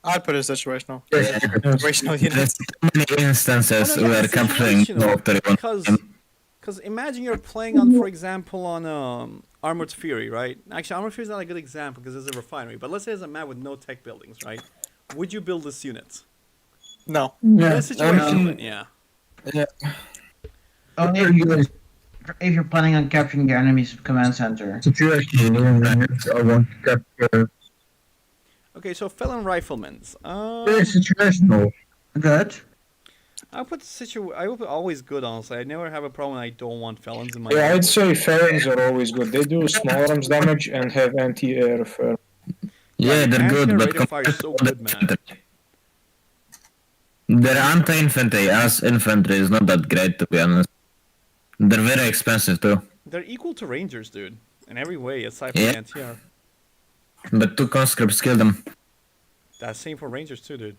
I'd put it situational. Yes. Situational unit. There's so many instances Oh, no, yeah, where it's capturing situational, Victory on Because imagine you're playing on, for example, on Armored Fury, right? Actually, Armored Fury is not a good example because there's a refinery. But let's say there's a map with no tech buildings, right? Would you build this unit? No. Yeah. That's situational, then, yeah. Only if you're planning on capturing the enemy's command center. I want to capture. Okay, so felon riflemen's. Situational. Good. I would put always good, honestly. I never have a problem. I don't want felons in my. Yeah, I'd say felons are always good. They do small arms damage and have anti-air fire. Yeah, they're good, Anti-air but rate of fire is so good, man. Their anti-infantry as infantry is not that great, to be honest. They're very expensive too. They're equal to rangers, dude. In every way, aside from Yeah. the anti-air. But 2 conscripts kill them. That's same for rangers too, dude.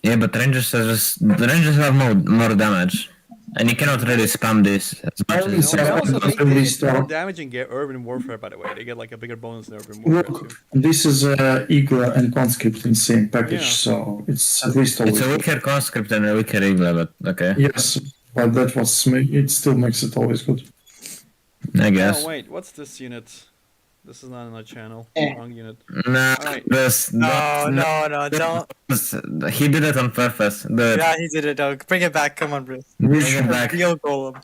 Yeah, but the Rangers have more damage. And you cannot really spam this as much Only as seven. They also That's they really get more strong. damage in urban warfare, by the way. They get like a bigger bonus in urban warfare Look, too. this is Eagle and Conscript in the same package, Yeah. so it's at least always It's a good. weaker conscript and a weaker Eagle, but okay. Yes, but it still makes it always good. I guess. Oh wait, what's this unit? This is not another channel. Eh. Wrong unit. Nah, Alright. No, don't. He did it on purpose. Do it. Yeah, he did it, Doug. Bring it back. Come on, Bruce. Bring it A back. real golem.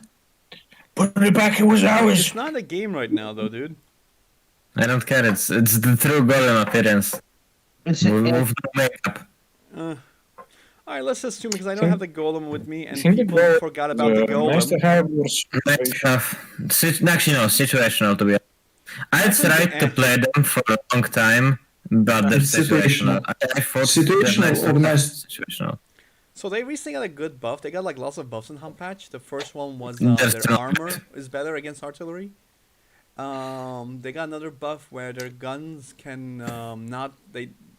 Put it back, it was ours. It's not a game right now, though, dude. I don't care. It's the true golem appearance. It's With no makeup. Alright, let's assume because I don't have the golem with me, and think the people golem forgot about the golem. Nice to have your Nice stuff. Actually, no, situational to be honest. I That's what tried the to play them for a long time, but they're It's situational. situational. I thought Situational they're nice to or have nice- situational. So they recently got a good buff. They got like lots of buffs in Hump Patch. The first one was There's their no- armor is better against artillery. They got another buff where their guns can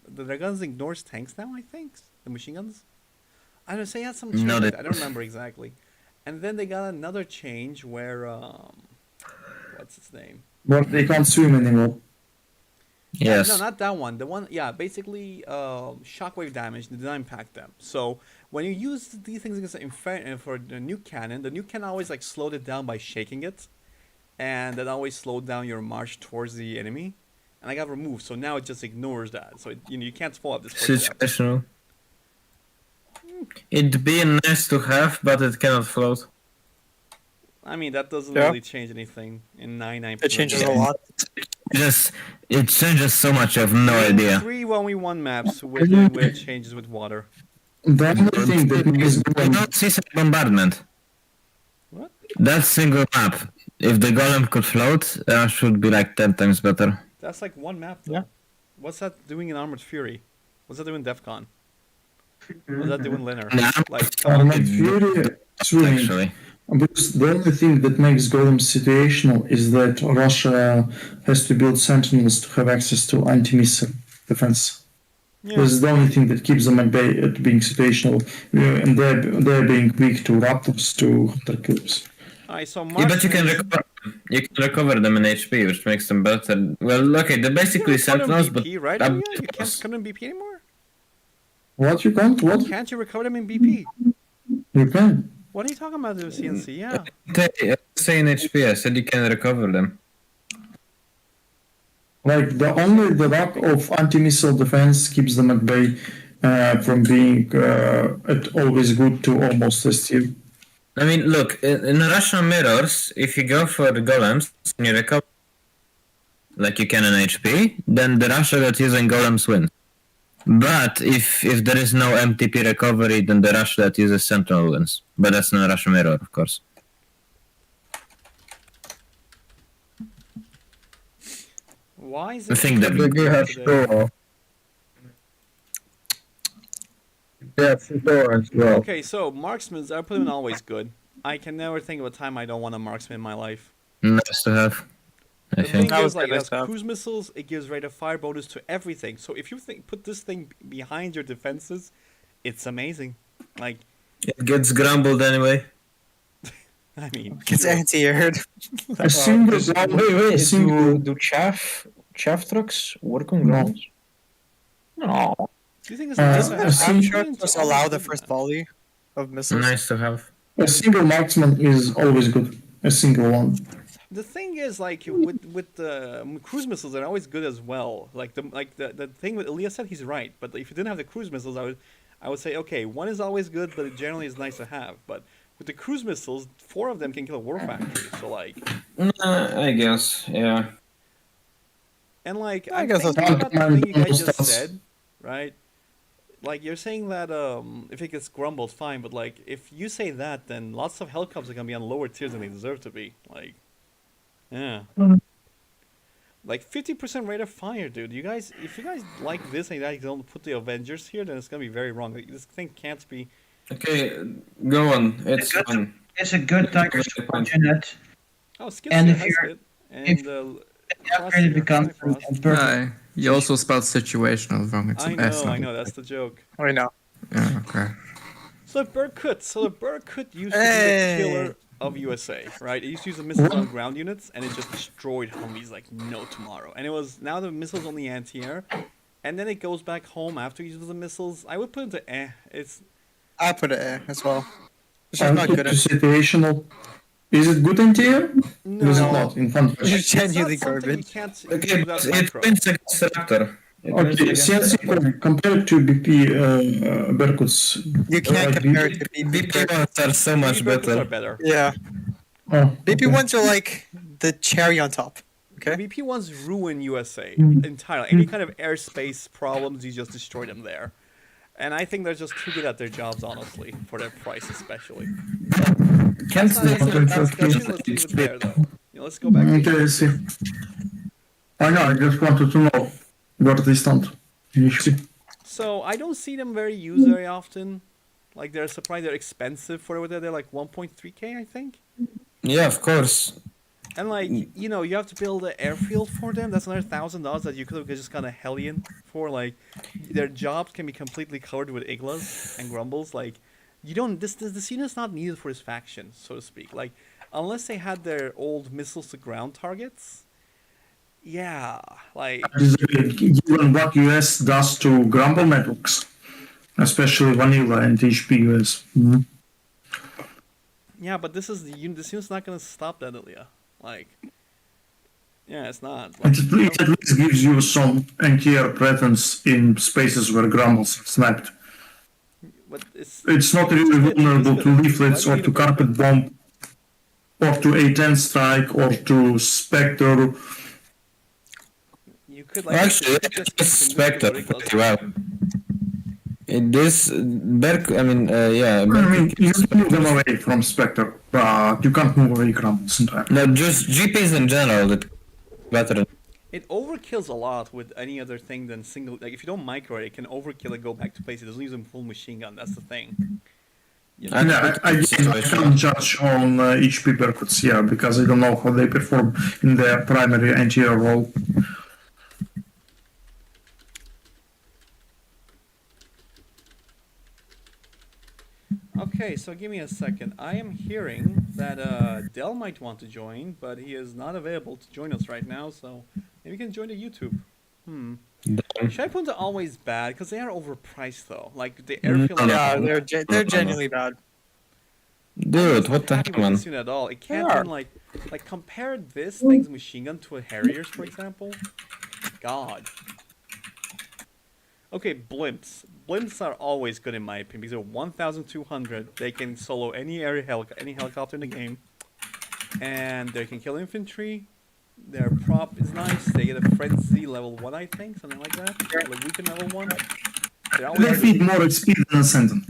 their guns ignores tanks now. I think the machine guns. I don't say had some change. No, they- I don't remember exactly. And then they got another change where what's its name? But they can't swim anymore. Yes. No, not that one. The one, yeah, basically, shockwave damage did not impact them. So when you use these things against for the nuke cannon always like slowed it down by shaking it, and that always slowed down your march towards the enemy. And I got removed, so now it just ignores that. So you can't follow up this. Situational. It'd be nice to have, but it cannot float. I mean, that doesn't Yeah. really change anything in 99%. It changes a lot. It changes so much. I have no idea. 3 1v1 maps with changes with water. The only thing that makes You golem don't see some bombardment. What? That single map. If the golem could float, should be like 10 times better. That's like one map. Though. Yeah. What's that doing in Armored Fury? What's that doing in DEFCON? What's that doing in Linear? Nah, Like, Armored Fury swimming. Actually. Because the only thing that makes golem situational is that Russia has to build sentinels to have access to anti-missile defense. yeah. This is the only thing that keeps them at bay at being situational, and they're being weak to raptors, to hunter killers. Alright, so Yeah, but you can marksmen- recover them in HP, which makes them better. Well, okay, they're You basically can recover them sentinels, but BP, right? up Oh, yeah, you can't close. recover them in BP anymore? What you can't? What Can't you recover them in BP? you can? What are you talking about, the CNC? Yeah. Say in HP, I said you can recover them. Like the lack of anti-missile defense keeps them at bay from being at always good to almost S tier. I mean, look, in Russian mirrors, if you go for the golems and you recover like you can in HP, then the Russia that using golems wins. But if there is no MTP recovery, then the Russia that uses Sentinel wins. But that's not Russian mirror, of course. Why is I it? think that we have as well. Okay, so marksmen, I put them in always good. I can never think of a time I don't want a marksman in my life. nice to have. I The thing think. That is, was like, it good has stuff. cruise missiles, it gives rate of fire bonus to everything. So if you put this thing behind your defenses, it's amazing. Like, It gets grumbled anyway. I mean, It's anti-aired. A single Wait, a single do chaff trucks work on No. grounds? No. do you think it's Uh, nice to a have single- options? Just Always allow good the in first that. volley of missiles. Nice to have. a single marksman is always good. A single one. The thing is, like, with the cruise missiles, they're always good as well. Like the thing with Elias said, he's right. But if you didn't have the cruise missiles, I would say, okay, one is always good, but it generally is nice to have. But with the cruise missiles, 4 of them can kill a war factory. So like, I guess, yeah. and like, I I guess guess that's about the thing you guys just stats. said, right? Like you're saying that if it gets grumbled, fine. But like, if you say that, then lots of helicopters are gonna be on lower tiers than they deserve to be. Like, yeah. Like 50% rate of fire, dude. You guys, if you guys like this and you guys don't put the Avengers here, then it's gonna be very wrong. Like, this thing can't be. Okay, go on. It's Good. fine. It's a good tiger support unit. Oh, Skid And Skid if has you're- it. if- And The upgrade becomes a perfect. You also spelled situational wrong. It's I an S. know, not I know. a- That's the joke. I know. Yeah, okay. So the Berkut. So the Berkut used to be Hey. the killer of USA, right? It used to use the missiles on ground units, and it just destroyed Humvees like no tomorrow. And it was now the missiles only anti-air, and then it goes back home after it uses the missiles. I would put it to eh. It's I put it A as well. It's I just not put good to at situational. Is it good in tier? No, Is it not in fun? It's it's not genuinely something you garbage. can't Okay, do but without it micro. wins against Raptor. It wins Okay, against CNC Raptor. compared to BP Berkuts. You can't like compare it to BP BP. ones are so much BB Berkuts are better. better. Yeah, Oh, BP okay. ones are like the cherry on top. Okay. BP ones ruin USA Mm. entirely. Any kind of airspace problems, you just destroy them there. And I think they're just too good at their jobs, honestly, for their price especially. Can't That's not Okay, answering the okay. question. Let's leave it there, though. Let's go back to Okay, I see. I know, I just wanted to know where they stand. So I don't see them very used very often. Like they're surprised they're expensive for what they're like 1.3k, I think. Yeah, of course. And like you know, you have to build an airfield for them. That's another $1,000 that you could have just gone a hellion for. Like their jobs can be completely covered with iglas and grumbles. Like you don't. This unit's not needed for this faction, so to speak. Like unless they had their old missiles to ground targets. Yeah, like Given what US does to Grumble networks, especially Vanilla and HP US. Mhm. yeah, but this unit's not gonna stop that, Ilya. Like, yeah, it's not. It, Like, it at least gives you some anti-air presence in spaces where Grumbles are snapped. but it's It's not really vulnerable to leaflets Why or do you to need a burp carpet bomb or to A10 strike or to Spectre. you could like Actually, you could it's just Spectre convince people pretty well. This Berk, I mean, yeah. I mean, you can move them away from Spectre, but you can't move away Grumbles entirely. No, just GPs in general that better. It overkills a lot with any other thing than single. Like if you don't micro it can overkill and go back to place. It doesn't use a full machine gun. That's the thing. You know? And I can't judge on HP Berkuts, yeah, because I don't know how they perform in their primary anti-air role. Okay, so give me a second. I am hearing that Dell might want to join, but he is not available to join us right now. So maybe he can join the YouTube. Shitposts are always bad because they are overpriced though. Like the airfield. Yeah, they're genuinely bad. Dude, what the happy heck, with man? this unit at all. It can't They even like compare this thing's machine gun to a Harriers, for example. God. Okay, blimps. Blimps are always good in my opinion because they're 1,200. They can solo any any helicopter in the game, and they can kill infantry. Their prop is nice. They get a frenzy level 1, I think, something like that. Or a weapon level 1. They're They always feed more XP than a Sentinel.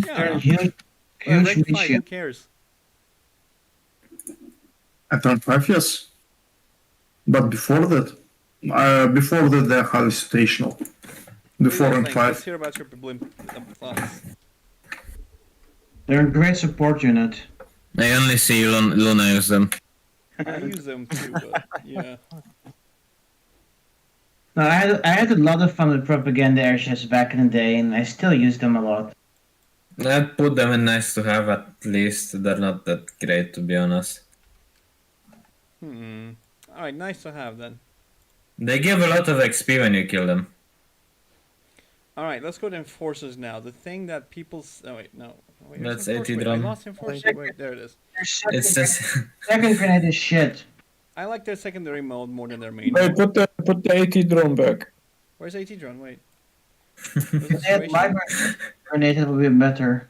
yeah. Huge, Rank huge 5, who mission. cares? At rank 5, yes. But before that, they're highly situational. The 4 and Let's 5. hear about your blimp thoughts. They're a great support unit. I only see Luna use them. I use them too, but yeah. No, I had a lot of fun with propaganda airships back in the day, and I still use them a lot. I'd put them in nice to have at least. They're not that great, to be honest. Alright, nice to have then. They give a lot of XP when you kill them. Alright, let's go to enforcers now. The thing that people. Oh, wait, no. Oh, wait, That's enforcer. 80 Wait, I drum. lost enforcer. Wait, there it is. Their It's second, just. second grenade is shit. I like their secondary mode more than their main Wait, mode. put the AT drone back. Where's AT drone? Wait. If they had my grenade, it would be better.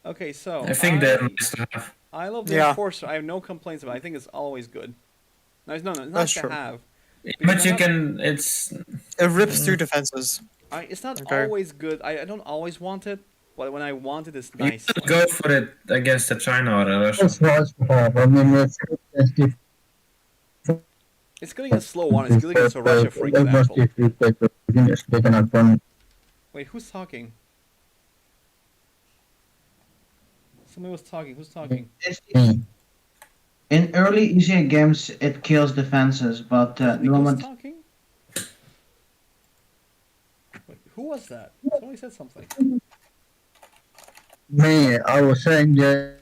Okay, so. I think they're nice to have. I love the Yeah. enforcer. I have no complaints about it. I think it's always good. No, it's not That's to true. have. But you can. It's. It rips through defenses. It's not Okay. always good. I don't always want it, but when I want it, it's You nice. could go for it against a China or a Russia. It's good against slow one. It's good against a Russia, for example. Wait, who's talking? Somebody was talking. Who's talking? In early easier games, it kills defenses, but the Nicholas moment talking? Wait, who was that? Somebody said something. Me, I was saying that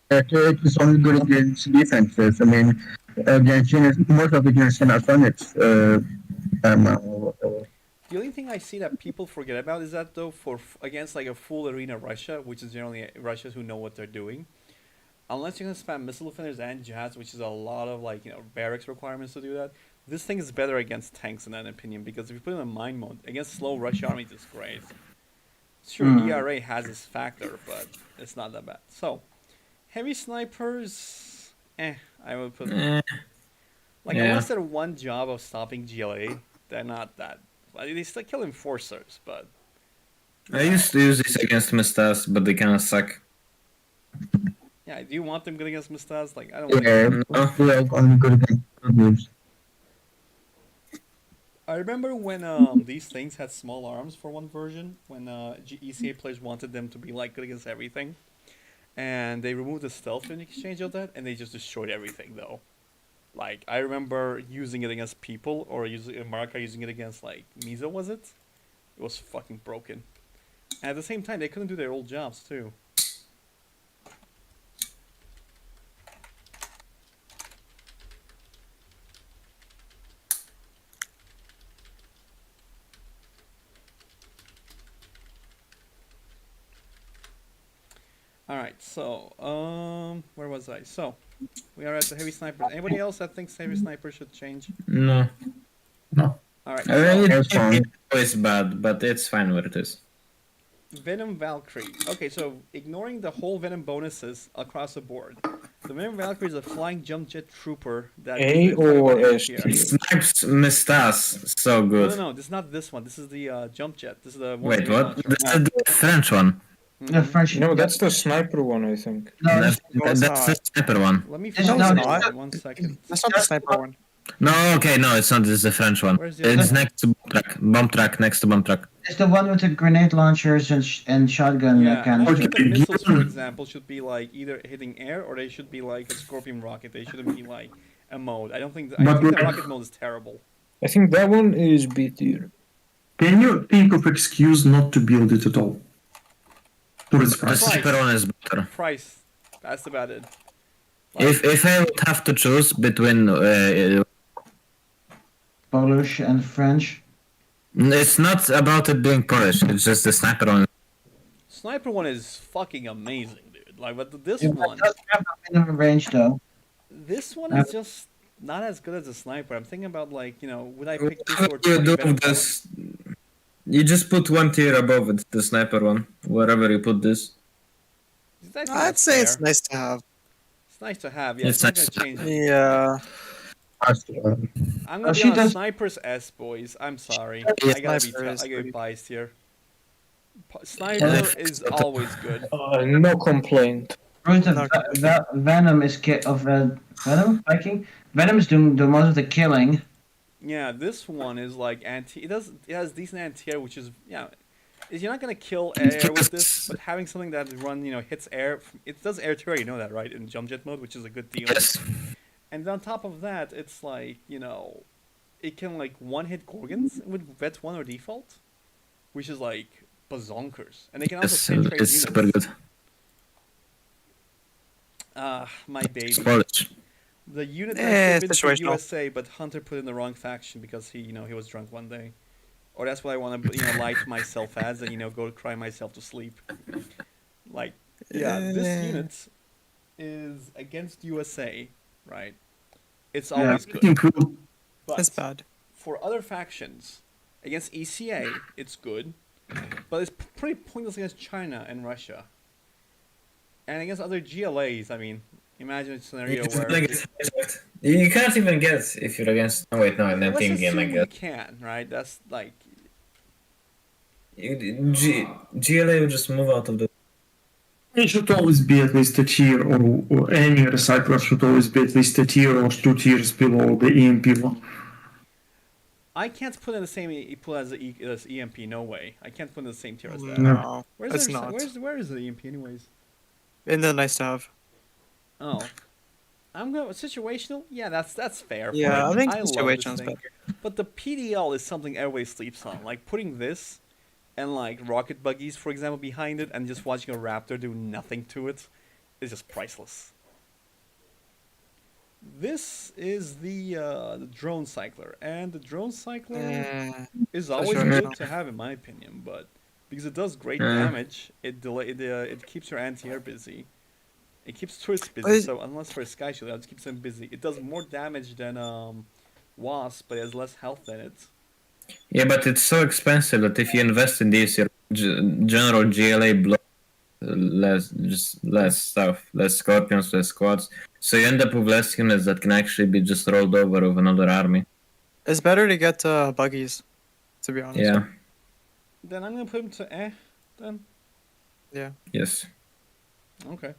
it is only good against defenses. I mean, against units, most of the units cannot run it. The only thing I see that people forget about is that though against like a full arena Russia, which is generally Russians who know what they're doing, unless you're gonna spam missile defenders and jazz, which is a lot of like barracks requirements to do that. This thing is better against tanks in that opinion because if you put it in mine mode against slow rush armies, it's great. Sure, ERA has its factor, but it's not that bad. So, heavy snipers, I would put like unless they're one job of stopping GLA, they're not that. They still kill enforcers, but I used to use this against Mistas, but they kind of suck. yeah, do you want them good against Mistas? Like, I don't want Yeah, we are only good against games. I remember when these things had small arms for one version, when ECA players wanted them to be like good against everything, and they removed the stealth in exchange of that, and they just destroyed everything though. Like I remember using it against people, or using Marika using it against like Miso, was it? It was fucking broken. And at the same time, they couldn't do their old jobs too. Alright, so, where was I? So, we are at the heavy sniper. Anybody else that thinks heavy sniper should change? No. Alright, It's always bad, but it's fine where it is. Venom Valkyrie. Okay, so ignoring the whole Venom bonuses across the board, the Venom Valkyrie is a flying jump jet trooper that... A or S here. tier? Snipes Mistas, so good. No, this is not this one. This is the jump jet. This is the one. Wait, what? This is the French one. The French. No, that's the sniper one, I think. No, That's the sniper one. Let me It's find not- it. not. 1 second. That's not the sniper one. No, okay, no, it's not. It's the French one. Where's the It's other next to bomb track, next to bomb track. It's the one with the grenade launchers and shotgun Yeah, I cannons. think the missiles, for example, should be like either hitting air or they should be like a scorpion rocket. They shouldn't be like a mode. I think the rocket mode is terrible. I think that one is B tier. Can you think of excuse not to build it at all? For its The price. sniper one is better. Price. That's about it. If I would have to choose between, Polish and French. it's not about it being Polish. It's just the sniper one. Sniper one is fucking amazing, dude. Like, but this It one, does have a minimum range though. this one is just not as good as a sniper. I'm thinking about like, would I pick this How or do you 20 do Venom this? You just put one tier above it, the sniper one, wherever you put this. bullets? I think I'd that's say it's fair. nice to have. It's nice to have. Yeah, It's it's not nice gonna to change it. Yeah. I'm gonna she be on a does- sniper's S, boys. I'm sorry. Yeah, I gotta sniper is I gotta be pretty- biased here. Sniper is always good. No complaint. Whereas the Venom is Venom Viking. Venom is doing the most of the killing. Yeah, this one is like anti. It has decent anti-air, which is you're not gonna kill air with this, but having something that hits air. It does air to air. You know that, right? In jump jet mode, which is a good deal. Yes. And on top of that, it's like it can like one hit Gorgons with Vet 1 or default, which is like bazonkers, and they can also It's, penetrate it's units. super good. My baby. It's Polish. The unit Eh, that should have been for situational. USA, but Hunter put in the wrong faction because he was drunk one day, or that's what I want to lie to myself as, and go cry myself to sleep. Like, this unit is against USA, right? It's always good. But That's bad. for other factions, against ECA, it's good, but it's pretty pointless against China and Russia. And against other GLAs, I mean, imagine a scenario where... You can't even get if you're against. Oh wait, no, in that Let's team game I assume you guess. can, right? That's like... GLA will just move out of the. It should always be at least a tier, or any recycler should always be at least a tier or 2 tiers below the EMP one. I can't put in the same pool as as EMP, no way. I can't put in the same tier as that. No, Where's it's the, not. Where is the EMP anyways? And then nice to have. Oh. I'm going situational? Yeah, that's fair. Yeah, fine. I think love this situation's thing. better. But the PDL is something everybody sleeps on. Like putting this and like rocket buggies, for example, behind it and just watching a raptor do nothing to it is just priceless. This is the drone cycler, and the drone cycler is always sure. good to have in my opinion, but because it does great damage, it keeps your anti-air busy. It keeps turrets busy, But- so unless for a sky shield, it just keeps them busy. It does more damage than Wasp, but it has less health than it. Yeah, but it's so expensive that if you invest in these, your general GLA block less stuff, less scorpions, less squads. So you end up with less units that can actually be just rolled over with another army. It's better to get buggies, to be honest. Yeah. Then I'm gonna put him to then. Yes. Okay.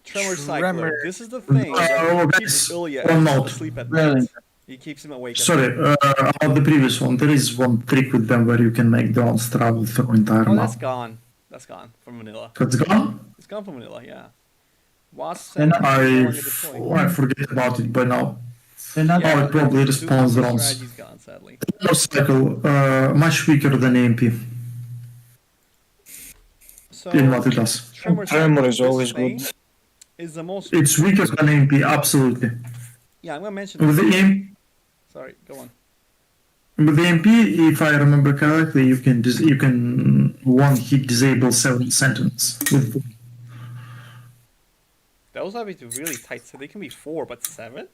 Tremor Cycler. Tremor. This is the thing that keeps guys, Ilya one note. asleep at Really? night. He keeps him awake. At Sorry, night. about the previous one, there is one trick with them where you can make drones travel through entire Oh, map. that's gone. That's gone from vanilla. That's gone? It's gone from vanilla. Yeah. Wasp Then and I forget about it by now. They're not Oh, it probably respawns drones. Strategy's gone, sadly. No cycle, much weaker than AMP So in what it does. Tremor Tremor Cycler, is this always thing good. Is the most. It's weaker than AMP, absolutely. Yeah, I'm gonna mention. With the This. AMP, Sorry, go on. with the AMP, if I remember correctly, you can one hit disable 7 sentinels with Those have to be really tight, so they can be 4, but 7?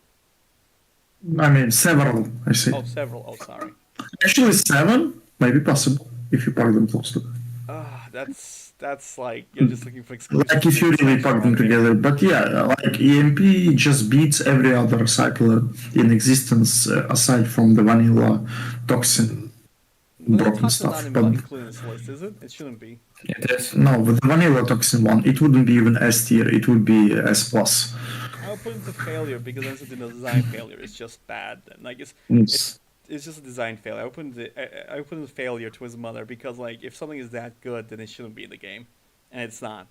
I mean several. I say Oh, several. Oh, sorry. actually 7 might be possible if you park them close together. That's like you're just looking for exclusive. Like if you really park them together. But yeah, like EMP just beats every other cycler in existence aside from the vanilla toxin broken stuff. Not But included in this list, is it? It shouldn't be. It is. no, with the vanilla toxin one, it wouldn't be even S tier. It would be S plus. I'll put it to failure because that's the design failure. It's just bad. And like it's just a design failure. I put in failure to his mother because like if something is that good, then it shouldn't be in the game, and it's not.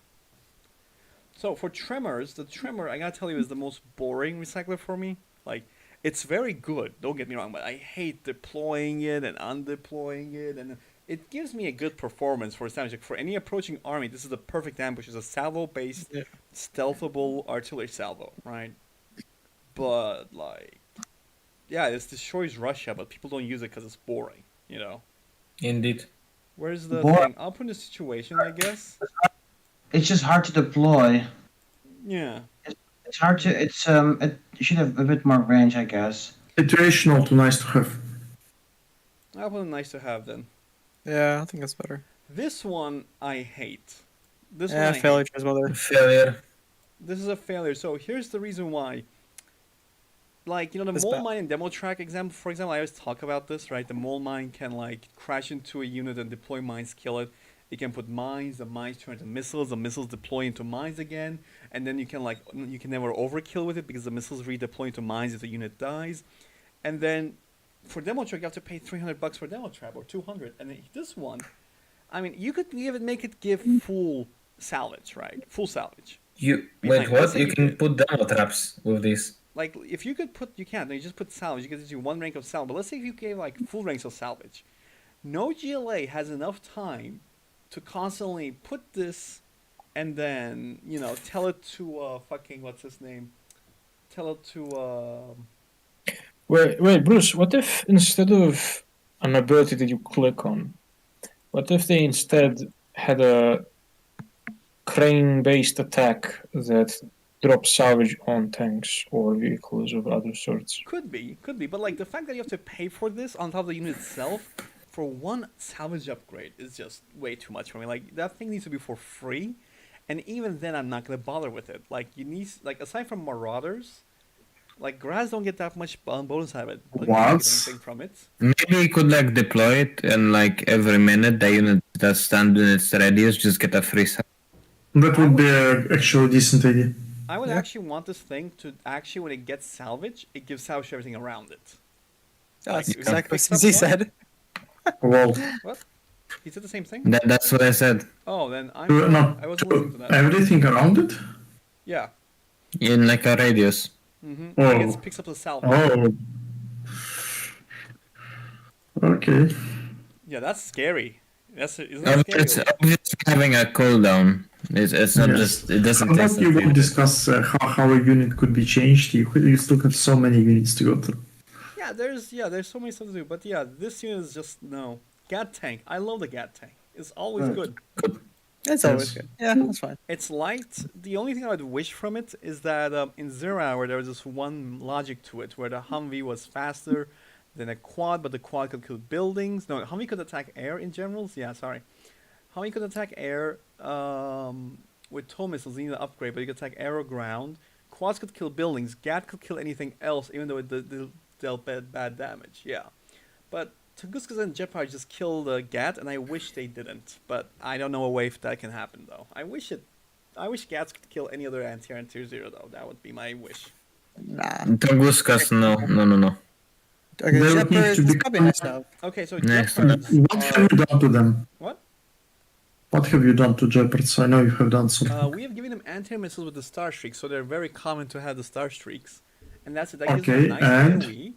So for Tremors, the Tremor I gotta tell you is the most boring recycler for me. Like it's very good. Don't get me wrong, but I hate deploying it and undeploying it, and it gives me a good performance for damage. Like for any approaching army, this is the perfect ambush. It's a salvo-based, stealthable artillery salvo, right? But like. Yeah, this destroys Russia, but people don't use it because it's boring, you know. Indeed. Where's the Boring. thing? I'll put in a situation, I guess. It's just hard to deploy. Yeah. It's hard to. It should have a bit more range, I guess. Situational to nice to have. I'll put in nice to have then. Yeah, I think that's better. This one I hate. This Yeah, one I failure hate. to his mother. Failure. This is a failure. So here's the reason why. Like, you know, the It's mole bad. mine and demo track example, for example, I always talk about this, right? The mole mine can, like, crash into a unit and deploy mines, kill it. It can put mines, the mines turn into missiles, the missiles deploy into mines again, and then you can, like, you can never overkill with it because the missiles redeploy into mines if the unit dies. And then, for demo track, you have to pay $300 for demo trap, or 200. And then this one, I mean, you could make it give full salvage, right? Full salvage. You Behind wait, this, what? You you can could- put demo traps with these. Like, if you could put, you can't, no, you just put salvage, you could do 1 rank of salvage. But let's say if you gave, like, full ranks of salvage. No GLA has enough time to constantly put this and then, you know, tell it to, fucking, what's his name? Tell it to, Wait, Bruce, what if instead of an ability that you click on, what if they instead had a crane-based attack that drops salvage on tanks or vehicles of other sorts? Could be. But, like, the fact that you have to pay for this on top of the unit itself for 1 salvage upgrade is just way too much for me. Like, that thing needs to be for free, and even then I'm not going to bother with it. Like, you need, like, aside from Marauders, like, Grass don't get that much bonus out of it. But you don't get anything from it. Maybe you could like deploy it and like every minute the unit that stand in its radius just get a free salvage. That would be actually a decent idea. I would actually want this thing to actually, when it gets salvage, it gives salvage to everything around it. That's Like, exactly pick what he up one- said. Well, What? He said the same thing? That's what I said. Oh, then I wasn't listening to that. everything around it? Yeah. In like a radius. Mm-hmm. Oh. It picks up the salvage. Oh. Okay. Yeah, that's scary. Isn't that It's scary? obviously having a cooldown. It's not Yes. just, it doesn't How take about you will discuss how a unit could be changed? You still have so many units to go through. Yeah, there's so many stuff to do. But yeah, this unit is just no. Gat tank. I love the Gat tank. It's always good. It's always Yes. good. Yeah, that's fine. It's light. The only thing I would wish from it is that in 0 Hour there was this one logic to it where the Humvee was faster than a quad, but the quad could kill buildings. No, Humvee could attack air in generals. Yeah, sorry. Humvee could attack air with tow missiles. You need an upgrade, but you could attack air or ground. Quads could kill buildings. Gat could kill anything else, even though it dealt bad damage. Yeah, but Tunguska and Jeopard just killed Gat, and I wish they didn't. But I don't know a way if that can happen though. I wish Gats could kill any other anti-air in Tier 0 though. That would be my wish. Nah. Tunguskas, no. Okay, They would need Shepard to is be- probably nice to have. Okay, so Next. Jeopards What have you done to them? What? What have you done to Jeopards? I know you have done something. We have given them anti-air missiles with the star streaks, so they're very common to have the star streaks, and that's it. That gives them Okay, a nice and? AoE,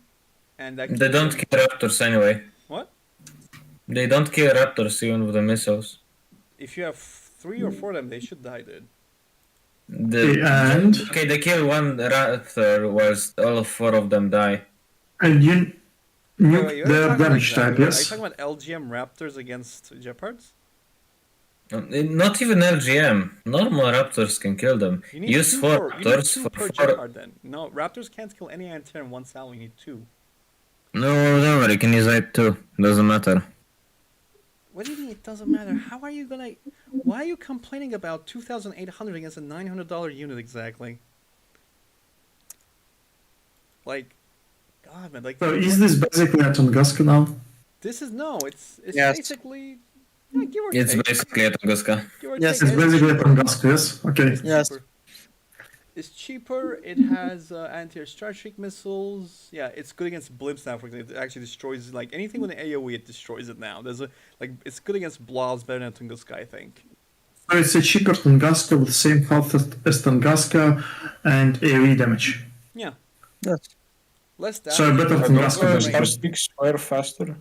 and that They gives don't them- kill raptors anyway. What? They don't kill raptors even with the missiles. If you have 3 or 4 of them, they should die, dude. Okay, and? Okay, they kill one raptor whilst all 4 of them die. And you Wait, nuke wait, their talking about damage exactly- type, Are you yes? talking about LGM Raptors against Jeopards? Not even LGM. Normal raptors can kill them. You need Use 2 4 you need raptors 2 for per 4. Jeopard then. No, Raptors can't kill any anti-air in one salvo. You need 2. No, don't worry, you can use it too. Doesn't matter. What do you mean it doesn't matter? How are you gonna? Why are you complaining about 2,800 against a $900 unit exactly? Like, God, man, like. So is this basically a Tunguska now? This is no. It's Yes. basically. Yeah, give or It's take. basically a Tunguska. Give or Yes, take, It's basically a Tunguska, yes? Okay. It's Yes. cheaper. It's cheaper. It has anti-air star streak missiles. Yeah, it's good against blimps now. For example, it actually destroys like anything with an AOE. It destroys it now. There's a like it's good against blobs, better than Tunguska, I think. So it's a cheaper Tunguska with the same health as Tunguska and AoE damage. Yeah, Yes. less damage. So better but Tunguska more than Star range. streaks fire faster.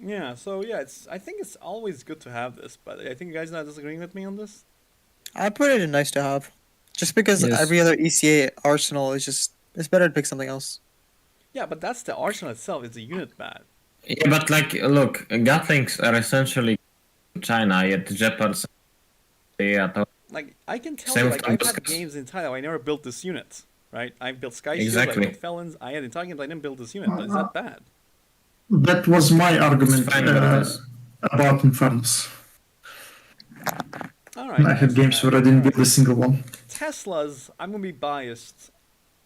Yeah, so yeah, I think it's always good to have this, but I think you guys are not disagreeing with me on this. I put it in nice to have. Just because Yes. every other ECA arsenal is just it's better to pick something else. Yeah, but that's the arsenal itself. It's a unit bad. Yeah, but like, look, Gatlings are essentially China, yet Jeopards. Yeah, Like I can tell Same you, with like I've had Tunguska. games in Thailand. I never built this unit, right? I built Sky Shield, Exactly. I built Felons. I had in Thailand, but I didn't build this unit. But is that bad? That was my argument fine, but it is. about Infernus. All right. I had games where I didn't build a single one. Teslas, I'm gonna be biased.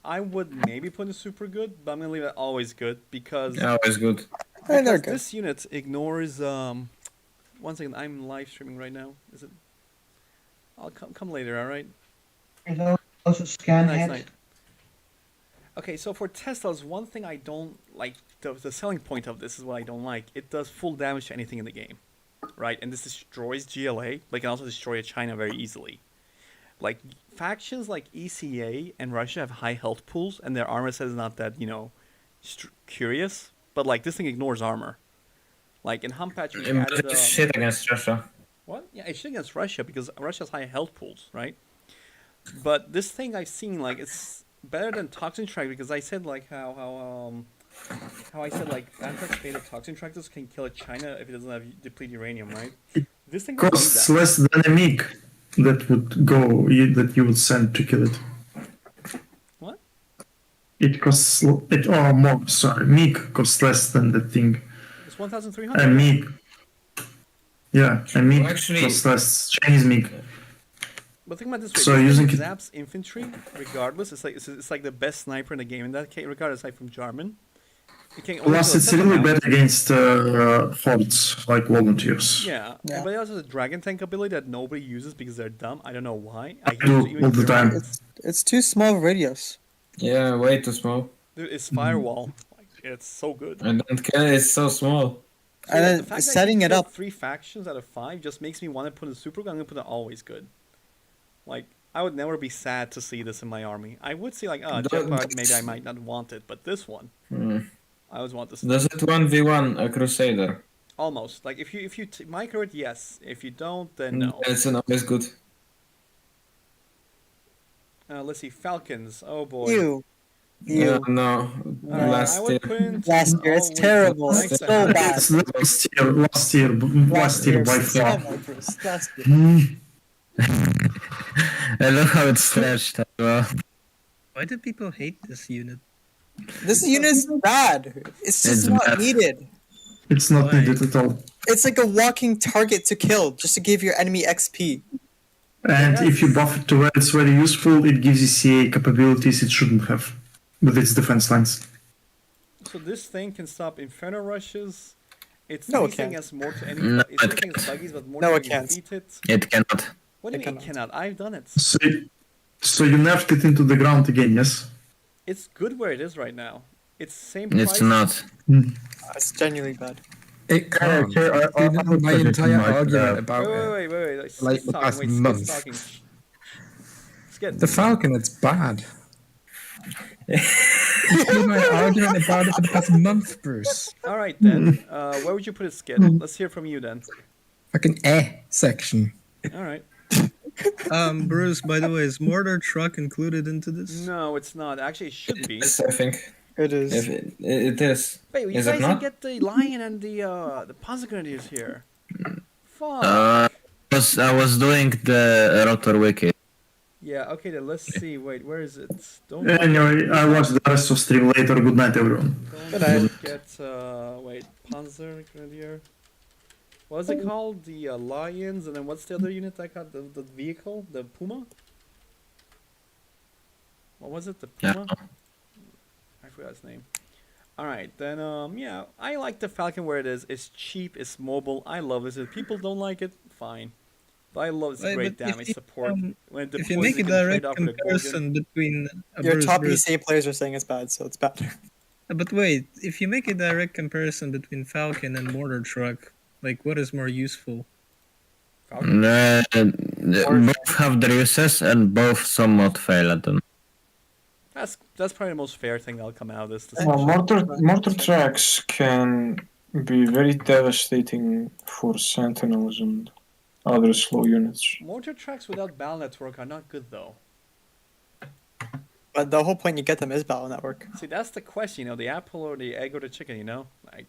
I would maybe put in super good, but I'm gonna leave it always good because, yeah, always good. And they're because good. this unit ignores. One second, I'm live streaming right now. Is it? I'll come later. All right. There's also scan Nice, head. nice. Okay, so for Teslas, one thing I don't like, the selling point of this is what I don't like. It does full damage to anything in the game, right? And this destroys GLA, but it can also destroy China very easily. Like, factions like ECA and Russia have high health pools, and their armor set is not that, curious. But, like, this thing ignores armor. Like, in Humpatch, we But added... it's shit against Russia. What? Yeah, it's shit against Russia, because Russia has high health pools, right? But this thing I've seen, like, it's better than Toxin Track, because I said, like, how I said, like, Anthrax beta Toxin Tractors can kill a China if it doesn't have deplete uranium, right? This thing doesn't do Costs that. less than a MiG that would go that you would send to kill it. What? It costs more. Sorry, MiG costs less than the thing. It's A 1,300. MiG. Yeah, a MiG Actually- costs less. Chinese MiG. But think about it this way. So this using thing it- zaps infantry, regardless. It's like the best sniper in the game in that case, regardless, aside from Jarman. It can only Plus, kill a it's seven really round. bad against forts like volunteers. Yeah, Yeah. but it also has a dragon tank ability that nobody uses because they're dumb. I don't know why. I do use it even all the if time. they're- It's too small of radius. Yeah, way too small. Dude, it's firewall. Like, it's so good. I don't care, it's so small. So, And yeah, then the fact that I setting can it kill up. 3 factions out of 5 just makes me want to put in super good. I'm gonna put it always good. Like, I would never be sad to see this in my army. I would see like, Jeopard, maybe I might not want it, but this one, I always want this. Does it 1v1 a Crusader? Almost. Like, if you micro it, yes. If you don't, then no. It's always good. Let's see, Falcons. Oh boy. Ew. You. No, Alright, I last year. would put into Last year, it's all terrible. with It's the so hacker. bad. It's last year by far. Tell me, Bruce. Last year. I love how it's stretched as well. Why do people hate this unit? This unit's bad. It's just It's not bad. needed. It's not Why? needed at all. It's like a walking target to kill, just to give your enemy XP. And if you buff it to where it's very useful, it gives you CA capabilities it shouldn't have with its defense lines. So this thing can stop Inferno rushes. It's No, it using can't. as more to any. No, It's it using as buggies, but more No, to it can't. defeat it. It cannot. What do you It mean it cannot? I've done it. So you nerfed it into the ground again, yes? It's good where it is right now. It's same It's price. not. It's genuinely bad. It can't. sure, I would My suggest entire like, argument uh, about it. Wait. Like Skid's the talking. past Wait, month. Skid's talking. Skid. The Falcon, it's bad. It's been my argument about it for the past month, Bruce. All right then. Where would you put it, Skid? Let's hear from you then. Fucking section. All right. Bruce, by the way, is mortar truck included into this? No, it's not. Actually, it should be. Yes, I think. It is. If it is. Wait, you Is guys it didn't not? get the lion and the Panzer Grenadiers here. Fuck. I was doing the rotor wiki. Yeah. Okay. Then let's see. Wait, where is it? Don't Anyway, I watch the rest of stream later. Good night, everyone. don't forget. Wait, Panzer Grenadier. What is it called? The Lions, and then what's the other unit I got? The vehicle, the Puma. What was it? The Puma. I forgot its name. All right, then yeah, I like the Falcon where it is. It's cheap, it's mobile. I love this. If people don't like it, fine. But I love its Wait, great but if damage you, support. When it If you deploys, make a it can trade direct off with a Gorgon. comparison between Your Bruce, top Bruce, ECA players are saying it's bad, so it's bad. but wait, if you make a direct comparison between Falcon and mortar truck, like what is more useful? Both have their uses and both somewhat fail at them. That's probably the most fair thing that'll come out of this Well, discussion. mortar tracks can be very devastating for sentinels and other slow units. Mortar tracks without battle network are not good though. But the whole point you get them is battle network. See, that's the question. You know, the apple or the egg or the chicken. You know, like.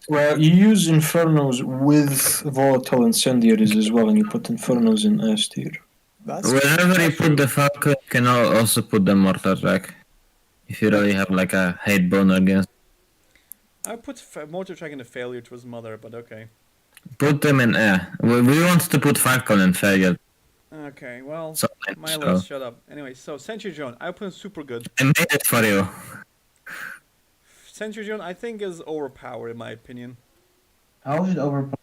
Well, you use infernos with volatile incendiaries as well, and you put infernos in S tier. That's Whenever you put the Falcon, you can also put the mortar track. If you really have like a hate bone against. I would put mortar track in the failure to his mother, but okay. Put them in air. We want to put Falcon in failure. Okay, well, So, Milo, shut up. Anyway, so Sentry Drone, I would put in super good. I made it for you. Sentry Drone, I think, is overpowered in my opinion. How is it overpowered?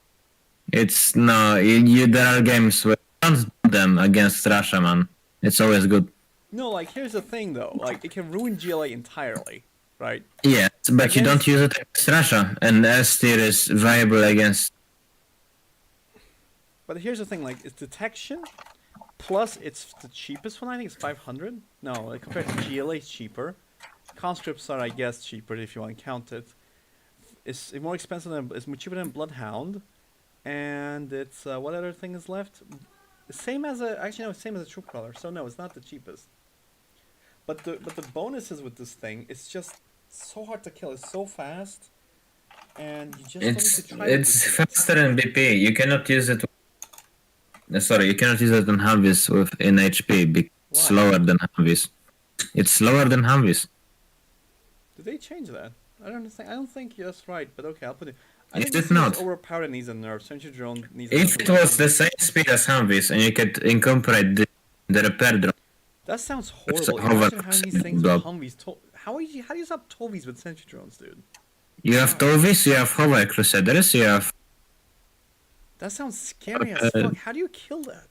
It's no, there are games where you don't do them against Russia, man. It's always good. No, like, here's the thing, though. Like, it can ruin GLA entirely, right? Yes, but you don't use it against Russia, and S tier is viable against. But here's the thing, like, it's detection, plus it's the cheapest one, I think it's 500. No, like, compared to GLA, it's cheaper. Conscripts are, I guess, cheaper if you want to count it. It's more expensive than, it's more cheaper than Bloodhound. And it's, what other thing is left? Same as a, actually no, same as a troop crawler, so no, it's not the cheapest. But the bonuses with this thing, it's just so hard to kill, it's so fast. And you just don't need to try It's faster than BP. You cannot use it. Sorry, you cannot use it on Humvees in HP. Because it's slower than Humvees. It's slower than Humvees. Did they change that? I don't think that's right, but okay, I'll put it. I It think did this not. is overpowered and needs a nerf. Sentry Drone needs a If nerf. it was the same speed as Humvees and you could incorporate the repair drone. That sounds It's horrible. a hover Imagine having these things with drop. Humvees. How do you stop Tovies with Sentry Drones, dude? You have Tovies, you have Hover Crusaders, you have. That sounds scary as fuck. How do you kill that?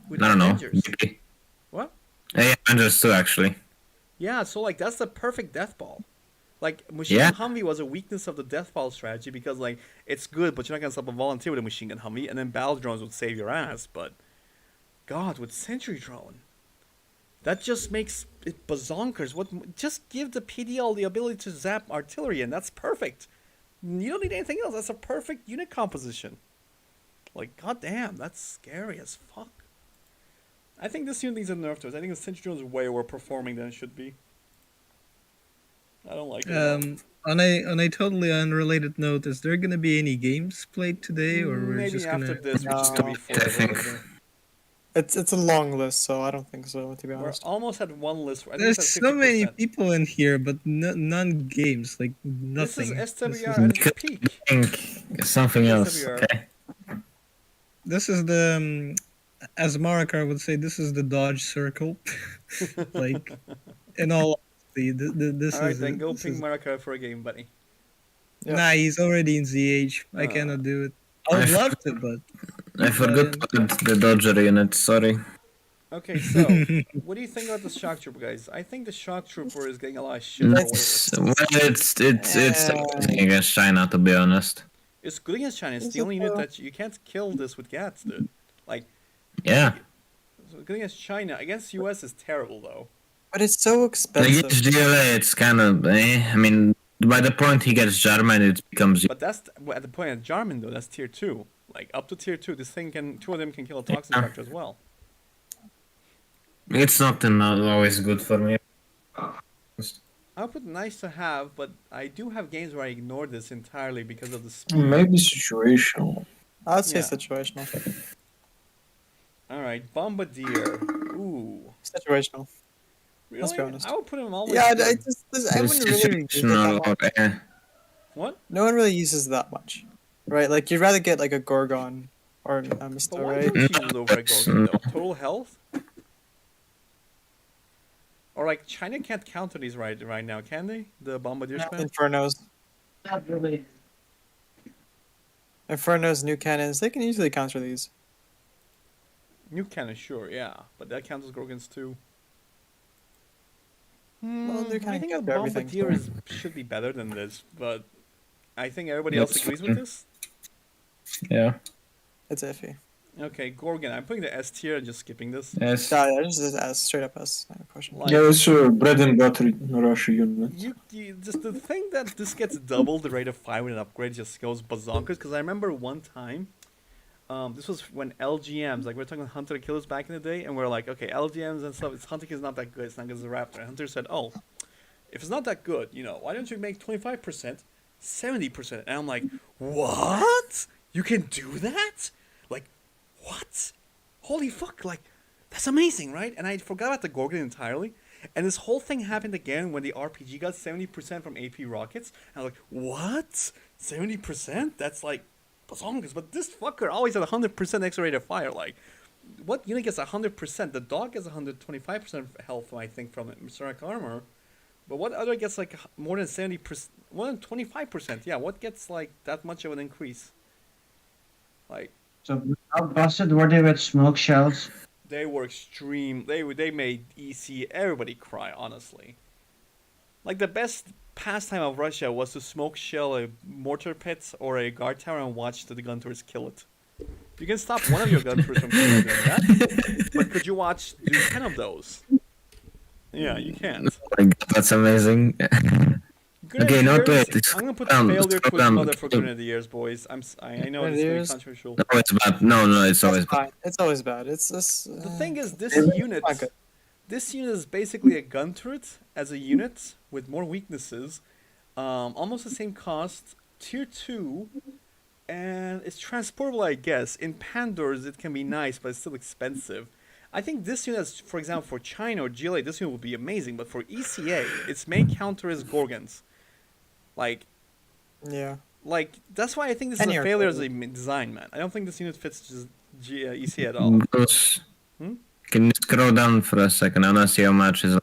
With I don't know. Avengers? BP. What? Yeah, Avengers too, actually. Yeah, so like that's the perfect death ball. Like machine gun Humvee was a weakness of the death ball strategy because like it's good, but you're not gonna stop a volunteer with a machine gun Humvee, and then battle drones would save your ass. But God, with Sentry Drone, that just makes it bazonkers. What? Just give the PDL the ability to zap artillery, and that's perfect. You don't need anything else. That's a perfect unit composition. Like goddamn, that's scary as fuck. I think this unit needs a nerf to it. I think the Sentry Drone is way overperforming than it should be. I don't like it. At all. On a totally unrelated note, is there gonna be any games played today, or we're Maybe just after gonna? this, which is gonna be forever think- later. It's a long list, so I don't think so. To be We're honest, almost at one list. I think There's it's at so many 50%. people in here, but none games, like This nothing. is SWR This at its peak. think something else. SWR. Okay. This is the, as Marakar would say, this is the dodge circle. Like, in all honesty, this All right, is. then go this ping is- Maraka for a game, buddy. Yeah. Nah, he's already in ZH. I Ah. cannot do it. I would love to, but I forgot to add the Dodger unit. Sorry. Okay, so what do you think about the shock trooper, guys? I think the shock trooper is getting a lot of shit. It's amazing against China, to be honest. It's good against China. It's the only unit that you can't kill this with GATs, dude. Like, Yeah. so good against China. Against US is terrible though. but it's so expensive. Against GLA, it's kind of. I mean, by the point he gets German, it becomes. But that's at the point of Jarman though. That's tier 2. Like up to tier 2, this thing can 2 of them can kill a toxin Yeah. structure as well. It's not always good for me. I would put nice to have, but I do have games where I ignore this entirely because of the speed. Maybe situational. I'd say Yeah. situational. All right, Bombardier. Ooh, Situational. really? Let's be honest. I would put him always. Yeah, I good. just I wouldn't really use it that much. What? No one really uses that much, right? Like you'd rather get like a Gorgon or a But Mister, why right? don't you use it over a Gorgon though? Total health? Or like China can't counter these right now, can they? The Bombardier spam? Infernos, Not really. Infernos, new cannons. They can easily counter these. New cannon, sure, yeah, but that counts as Gorgons too. Well, they I kinda think counter the everything, Bombardier so- should be better than this, but I think everybody else That's agrees fine. with this. Yeah. It's iffy. Okay, Gorgon. I'm putting the S tier and just skipping this. Yes. Yeah, just as straight up as question. Like, Yeah, it's a bread and butter in Russia unit. you just the thing that this gets double the rate of fire with an upgrade just goes bazonkers. Because I remember one time, this was when LGMs, like we were talking about Hunter Killers back in the day, and we are like, okay, LGMs and stuff, Hunter is not that good. It's not good as a Raptor. And Hunter said, oh, if it's not that good, why don't you make 25%, 70%? And I'm like, what? You can do that? Like, what? Holy fuck! Like, that's amazing, right? And I forgot about the Gorgon entirely. And this whole thing happened again when the RPG got 70% from AP rockets. And I was like, what? 70%? That's like bazongas. But this fucker always had 100% extra rate of fire. Like, what unit gets 100%? The dog gets 125% health, I think, from Berserk armor. But what other gets like more than 70%? More than 25%? Yeah, what gets like that much of an increase? Like, So how busted were they with smoke shells? they were extreme. They made EC everybody cry, honestly. Like the best pastime of Russia was to smoke shell a mortar pit or a guard tower and watch the gun turrets kill it. You can stop one of your gun turrets from killing that, but could you watch do 10 of those? Yeah, you can't. That's amazing. Okay, not Grenadiers, bad. It's I'm gonna put down, failure it's to down. mother for Grenadiers, boys. I know this is very Grenadiers? controversial. No, it's bad. No, it's always It's bad. fine. It's always bad. It's this. The thing is, this It's unit, not good. this unit is basically a gun turret as a unit with more weaknesses, almost the same cost, tier 2, and it's transportable, I guess. In Pandours, it can be nice, but it's still expensive. I think this unit, for example, for China or GLA, this unit would be amazing, but for ECA, its main counter is Gorgons. Like, Yeah. that's why I think this is And a you're failure as a cool. design, man. I don't think this unit fits just ECA at all. Bruce, Hmm? can you scroll down for a second? I wanna see how much is.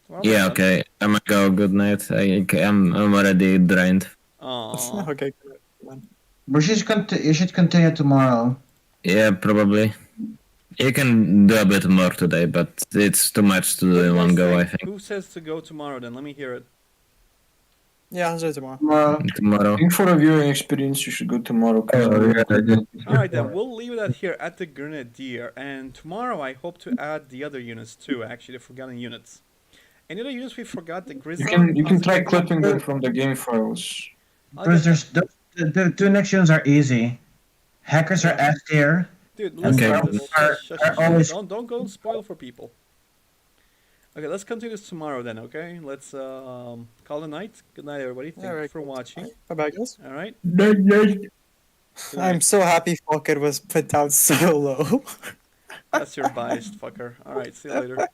Well, Yeah, man. okay. I'm gonna go. Good night. I'm already drained. Aw. Okay. Good. But you should continue tomorrow. Yeah, probably. You can do a bit more today, but it's too much to do What do in you one guys go. I think? think Who says to go tomorrow then? Let me hear it. Yeah, I'll do it tomorrow. Tomorrow. tomorrow. I think for a viewing experience, you should go tomorrow. 'cause Alright then, we'll leave it at here at the Grenadier. And tomorrow I hope to add the other units too, actually, the forgotten units. Any other units we forgot? The Grizzly? You can try clipping them from the game files. Because the two next ones are easy. Hackers are S tier. Dude, listen, Okay. just Are shush, always- don't go and spoil for people. Okay, let's continue this tomorrow then. Okay, let's call it night. Good night, everybody. Thank you for watching. Bye bye, guys. All right. I'm so happy Falcon was put down so low. That's your biased fucker. All right. See you later.